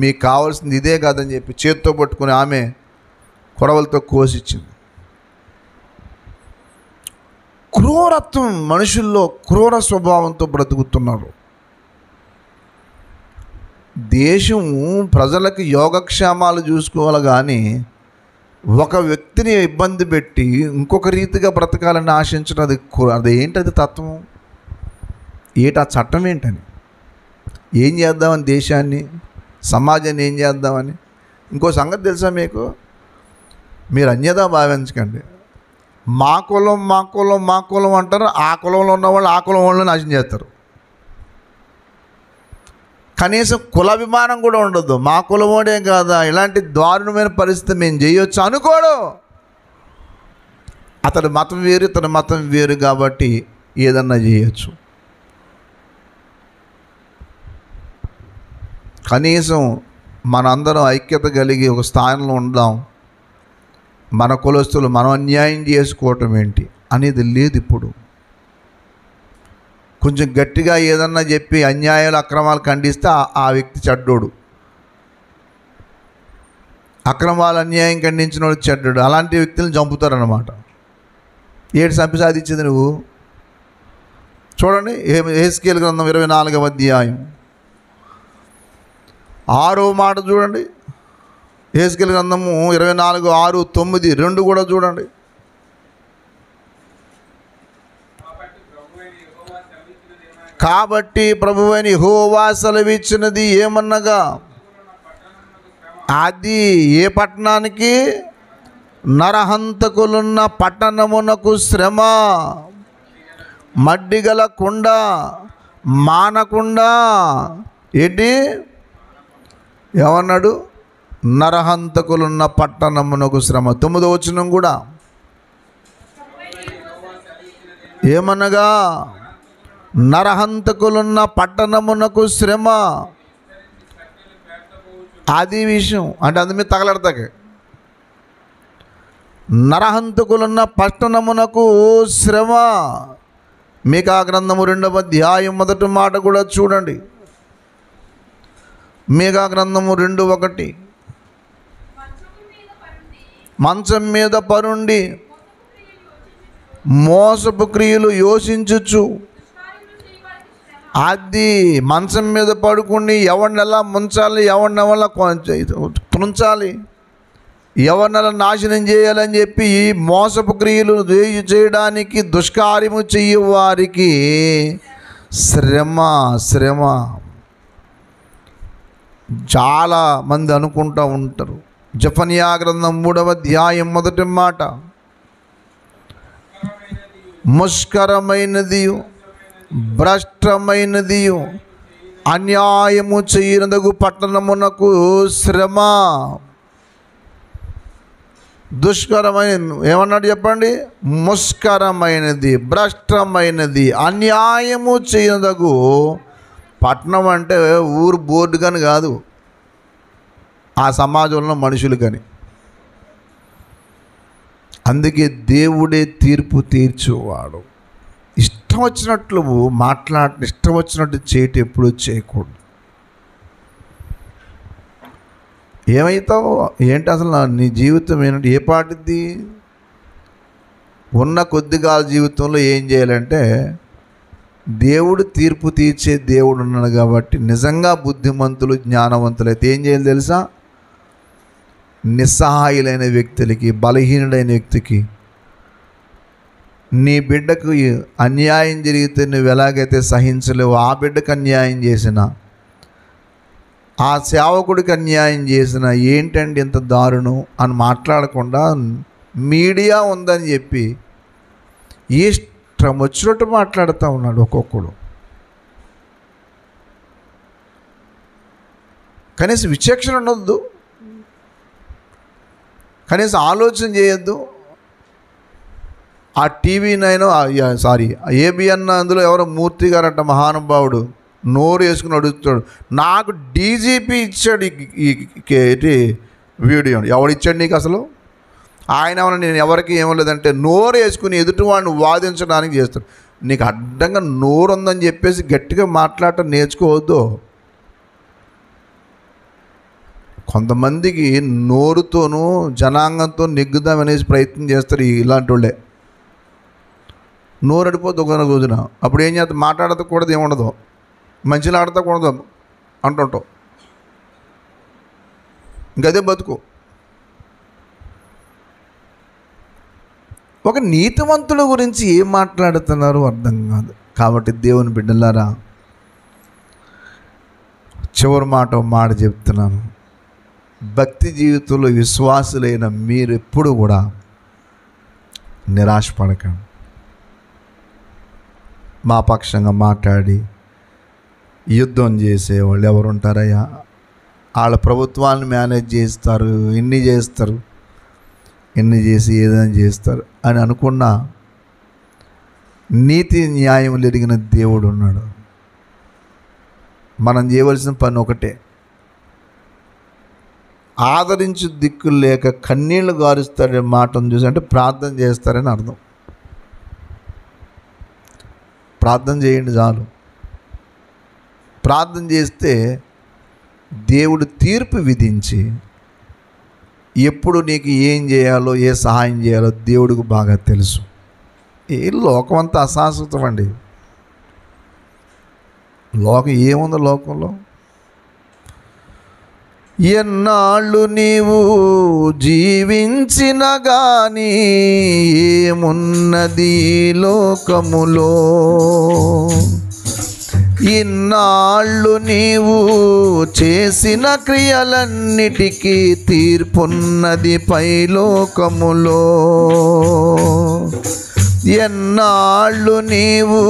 మీకు కావాల్సింది ఇదే కాదని చెప్పి చేత్తో పట్టుకుని ఆమె కొడవలతో కోసిచ్చింది. క్రూరత్వం, మనుషుల్లో క్రూర స్వభావంతో బ్రతుకుతున్నారు. దేశము ప్రజలకు యోగక్షేమాలు చూసుకోవాలి కానీ ఒక వ్యక్తిని ఇబ్బంది పెట్టి ఇంకొక రీతిగా బ్రతకాలని ఆశించడం అది ఏంటది తత్వం? ఏటా చట్టం ఏంటని? ఏం చేద్దామని, దేశాన్ని సమాజాన్ని ఏం చేద్దామని? ఇంకో సంగతి తెలుసా మీకు? మీరు అన్యదా భావించకండి. మా కులం మా కులం మా కులం అంటారు. ఆ కులంలో ఉన్నవాళ్ళు ఆ కులం వాళ్ళని నాశనం చేస్తారు. కనీసం కులాభిమానం కూడా ఉండదు. మా కులమోడే కాదా, ఇలాంటి దారుణమైన పరిస్థితి మేము చేయొచ్చు అనుకోడు. అతడి మతం వేరు, ఇతని మతం వేరు కాబట్టి ఏదన్నా చేయొచ్చు. కనీసం మనందరం ఐక్యత కలిగి ఒక స్థానంలో ఉందాం. మన కులస్తులు మనం అన్యాయం చేసుకోవటం ఏంటి అనేది లేదు. ఇప్పుడు కొంచెం గట్టిగా ఏదన్నా చెప్పి అన్యాయాలు అక్రమాలు ఖండిస్తే ఆ వ్యక్తి చెడ్డోడు, అక్రమాలు అన్యాయం ఖండించిన వాడు చెడ్డోడు. అలాంటి వ్యక్తులను చంపుతారన్నమాట. ఏడు చంపి సాధించింది నువ్వు? చూడండి, యెహెజ్కేలు గ్రంథం 24వ అధ్యాయం 6వ మాట చూడండి. యెహెజ్కేలు గ్రంథము 24, 6, 9, 2 కూడా చూడండి. కాబట్టి ప్రభువైన యెహోవా సెలవిచ్చినది ఏమనగా, అది ఏ పట్టణానికి? నరహంతకులున్న పట్టణమునకు శ్రమ, మడ్డిగల కుండ మానకుండా. ఏంటి ఏమన్నాడు? నరహంతకులున్న పట్టణమునకు శ్రమ. 9వ వచనం కూడా ఏమనగా, నరహంతకులున్న పట్టణమునకు శ్రమ. అది విషయం అంటే అది మీరు తగలడతాక. నరహంతకులున్న పట్టణమునకు శ్రమ. మీకా గ్రంథము 2వ అధ్యాయం 1వ మాట కూడా చూడండి. మీకా గ్రంథము 2:1, మంచం మీద పరుండి మోసపు క్రియలు యోచించుచు. అది మంచం మీద పడుకుని ఎవరిని ఎలా ముంచాలి, ఎవరిని ఎలా తుంచాలి, ఎవరిని ఎలా నాశనం చేయాలని చెప్పి ఈ మోసపు క్రియలు చేయడానికి, దుష్కార్యము చెయ్యి వారికి శ్రమ. శ్రమ చాలా మంది అనుకుంటూ ఉంటారు. జెఫన్యా గ్రంథం 3వ అధ్యాయం 1వ మాట, ముష్కరమైనది భ్రష్టమైనది అన్యాయము చేయనదగు పట్టణమునకు శ్రమ. దుష్కరమైన ఏమన్నాడు చెప్పండి? ముష్కరమైనది, భ్రష్టమైనది, అన్యాయము చేయనదగు పట్టణం. అంటే ఊరు బోర్డు కానీ కాదు, ఆ సమాజంలో మనుషులు కానీ. అందుకే దేవుడే తీర్పు తీర్చేవాడు. ఇష్టం వచ్చినట్లు మాట్లాడి ఇష్టం వచ్చినట్టు చేయటం ఎప్పుడూ చేయకూడదు. ఏమవుతావు ఏంటి అసలు? నీ జీవితం ఏంటంటే ఏ పాటిది? ఉన్న కొద్దిగా జీవితంలో ఏం చేయాలంటే, దేవుడు తీర్పు తీర్చే దేవుడు ఉన్నాడు కాబట్టి నిజంగా బుద్ధిమంతులు జ్ఞానవంతులు అయితే ఏం చేయాలి తెలుసా? నిస్సహాయులైన వ్యక్తులకి, బలహీనుడైన వ్యక్తికి నీ బిడ్డకు అన్యాయం జరిగితే నువ్వు ఎలాగైతే సహించలేవు, ఆ బిడ్డకు అన్యాయం చేసిన, ఆ సేవకుడికి అన్యాయం చేసిన, ఏంటండి ఇంత దారుణం అని మాట్లాడకుండా మీడియా ఉందని చెప్పి ఇష్టం వచ్చినట్టు మాట్లాడుతూ ఉన్నాడు ఒక్కొక్కడు. కనీసం విచక్షణ ఉండొద్దు, కనీసం ఆలోచన చేయొద్దు. ఆ టీవీ9 ఏబిఎన్ అందులో ఎవరో మూర్తి గారంట మహానుభావుడు నోరు వేసుకుని అడుగుతాడు, నాకు డీజీపీ ఇచ్చాడు ఈ వీడియో. ఎవడిచ్చాడు నీకు అసలు? ఆయన ఏమన్నా నేను ఎవరికి ఏమలేదంటే నోరు వేసుకుని ఎదుటివాడిని వాదించడానికి చేస్తాడు. నీకు అడ్డంగా నోరు ఉందని చెప్పేసి గట్టిగా మాట్లాడటం నేర్చుకోవద్దు. కొంతమందికి నోరుతోనూ జనాంగంతో నెగ్గుదామనేసి ప్రయత్నం చేస్తారు ఇలాంటి వాళ్ళే. నోరు అడిపోద్దు ఒక రోజున, అప్పుడు ఏం చేస్తా, మాట్లాడకూడదు, ఏముండదు, మంచిగా ఆడతకూడదు అంటుంటావు. ఇంకదే బతుకు. ఒక నీతివంతుల గురించి ఏం మాట్లాడుతున్నారో అర్థం కాదు. కాబట్టి దేవుని బిడ్డలారా, చివరి మాట చెప్తున్నాను. భక్తి జీవితంలో విశ్వాసులైన మీరు ఎప్పుడు కూడా నిరాశపడకండి. మా పక్షంగా మాట్లాడి యుద్ధం చేసేవాళ్ళు ఎవరు ఉంటారయ్యా? వాళ్ళ ప్రభుత్వాన్ని మేనేజ్ చేస్తారు, ఇన్ని చేస్తారు, ఇన్ని చేసి ఏదైనా చేస్తారు అని అనుకున్న నీతి న్యాయం ఎరిగిన దేవుడు ఉన్నాడు. మనం చేయవలసిన పని ఒకటే, ఆదరించు దిక్కులు లేక కన్నీళ్లు గారుస్తాడనే మాటను చూసి అంటే ప్రార్థన చేస్తారని అర్థం. ప్రార్థన చేయండి చాలు. ప్రార్థన చేస్తే దేవుడు తీర్పు విధించి ఎప్పుడు నీకు ఏం చేయాలో, ఏ సహాయం చేయాలో దేవుడికి బాగా తెలుసు. ఏ లోకం అంతా అశాశ్వతం అండి. లోకం ఏముందో లోకంలో? ఎన్నాళ్ళు నీవు జీవించిన గాని ఏమున్నది లోకములో, ఇన్నాళ్ళు నీవు చేసిన క్రియలన్నిటికీ తీర్పున్నది పైలోకములో. ఎన్నాళ్ళు నీవు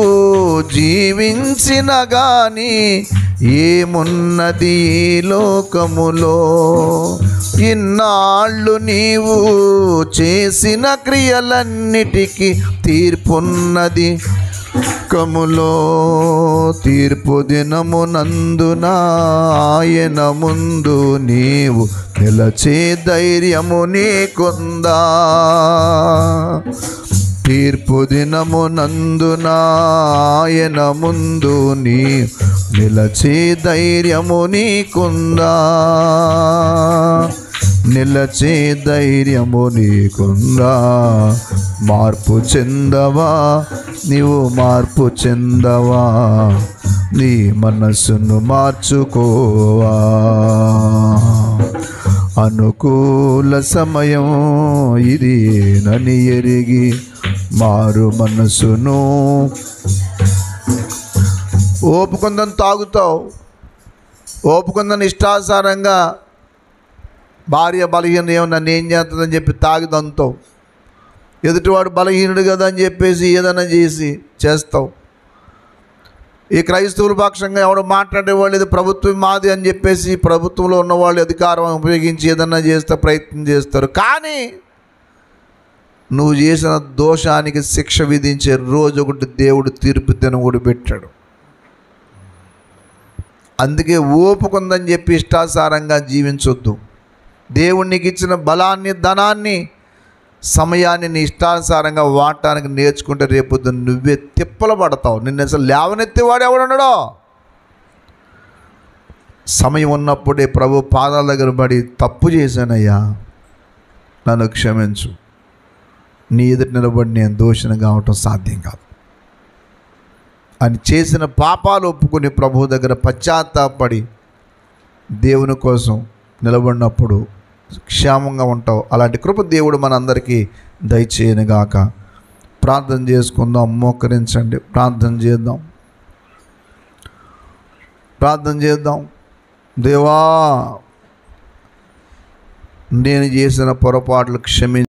జీవించిన గాని ఏమున్నది ఈ లోకములో, ఇన్నాళ్ళు నీవు చేసిన క్రియలన్నిటికీ తీర్పున్నది కములో. తీర్పు దినమునందున ఆయన ముందు నీవు నిలచే ధైర్యము నీకుందా? తీర్పు దినమునందున ఆయన ముందు నీ నిలచే ధైర్యము నీకుందా? నిలచే ధైర్యము నీకుందా? మార్పు చెందవా నీవు, మార్పు చెందవా, నీ మనసును మార్చుకోవా. అనుకూల సమయం ఇది నని ఎరిగి మారు మనసును. ఓపుకుందని తాగుతావు, ఓపుకుందని ఇష్టానుసారంగా భార్య బలహీన ఏమో నన్ను ఏం చేస్తుందని చెప్పి తాగి దంతావు. ఎదుటివాడు బలహీనుడు కదా అని చెప్పేసి ఏదైనా చేస్తావు. ఈ క్రైస్తవుల పక్షంగా ఎవడు మాట్లాడేవాళ్ళు ఇది ప్రభుత్వం మాది అని చెప్పేసి ప్రభుత్వంలో ఉన్నవాళ్ళు అధికారం ఉపయోగించి ఏదన్నా చేస్తే ప్రయత్నం చేస్తారు. కానీ నువ్వు చేసిన దోషానికి శిక్ష విధించే రోజు ఒకటి దేవుడు తీర్పు దినం కూడా పెట్టాడు. అందుకే ఓపుకుందని చెప్పి ఇష్టానుసారంగా జీవించొద్దు. దేవుడు నీకు ఇచ్చిన బలాన్ని, ధనాన్ని, సమయాన్ని నీ ఇష్టానుసారంగా వాడటానికి నేర్చుకుంటే రేపొద్దు నువ్వే తిప్పలు పడతావు. నిన్ను అసలు లేవనెత్తేవాడు ఎవడున్నాడో. సమయం ఉన్నప్పుడే ప్రభు పాదాల దగ్గర పడి తప్పు చేశానయ్యా, నన్ను క్షమించు, నీ ఎదుటి నిలబడి నేను దోషిని కావటం సాధ్యం కాదు అని చేసిన పాపాలు ఒప్పుకొని ప్రభు దగ్గర పశ్చాత్తాపడి దేవుని కోసం నిలబడినప్పుడు క్షేమంగా ఉంటావు. అలాంటి కృప దేవుడు మనందరికీ దయచేయనుగాక. ప్రార్థన చేసుకుందాం. మోకరించండి, ప్రార్థన చేద్దాం. దేవా, నేను చేసిన పొరపాట్లు క్షమించు.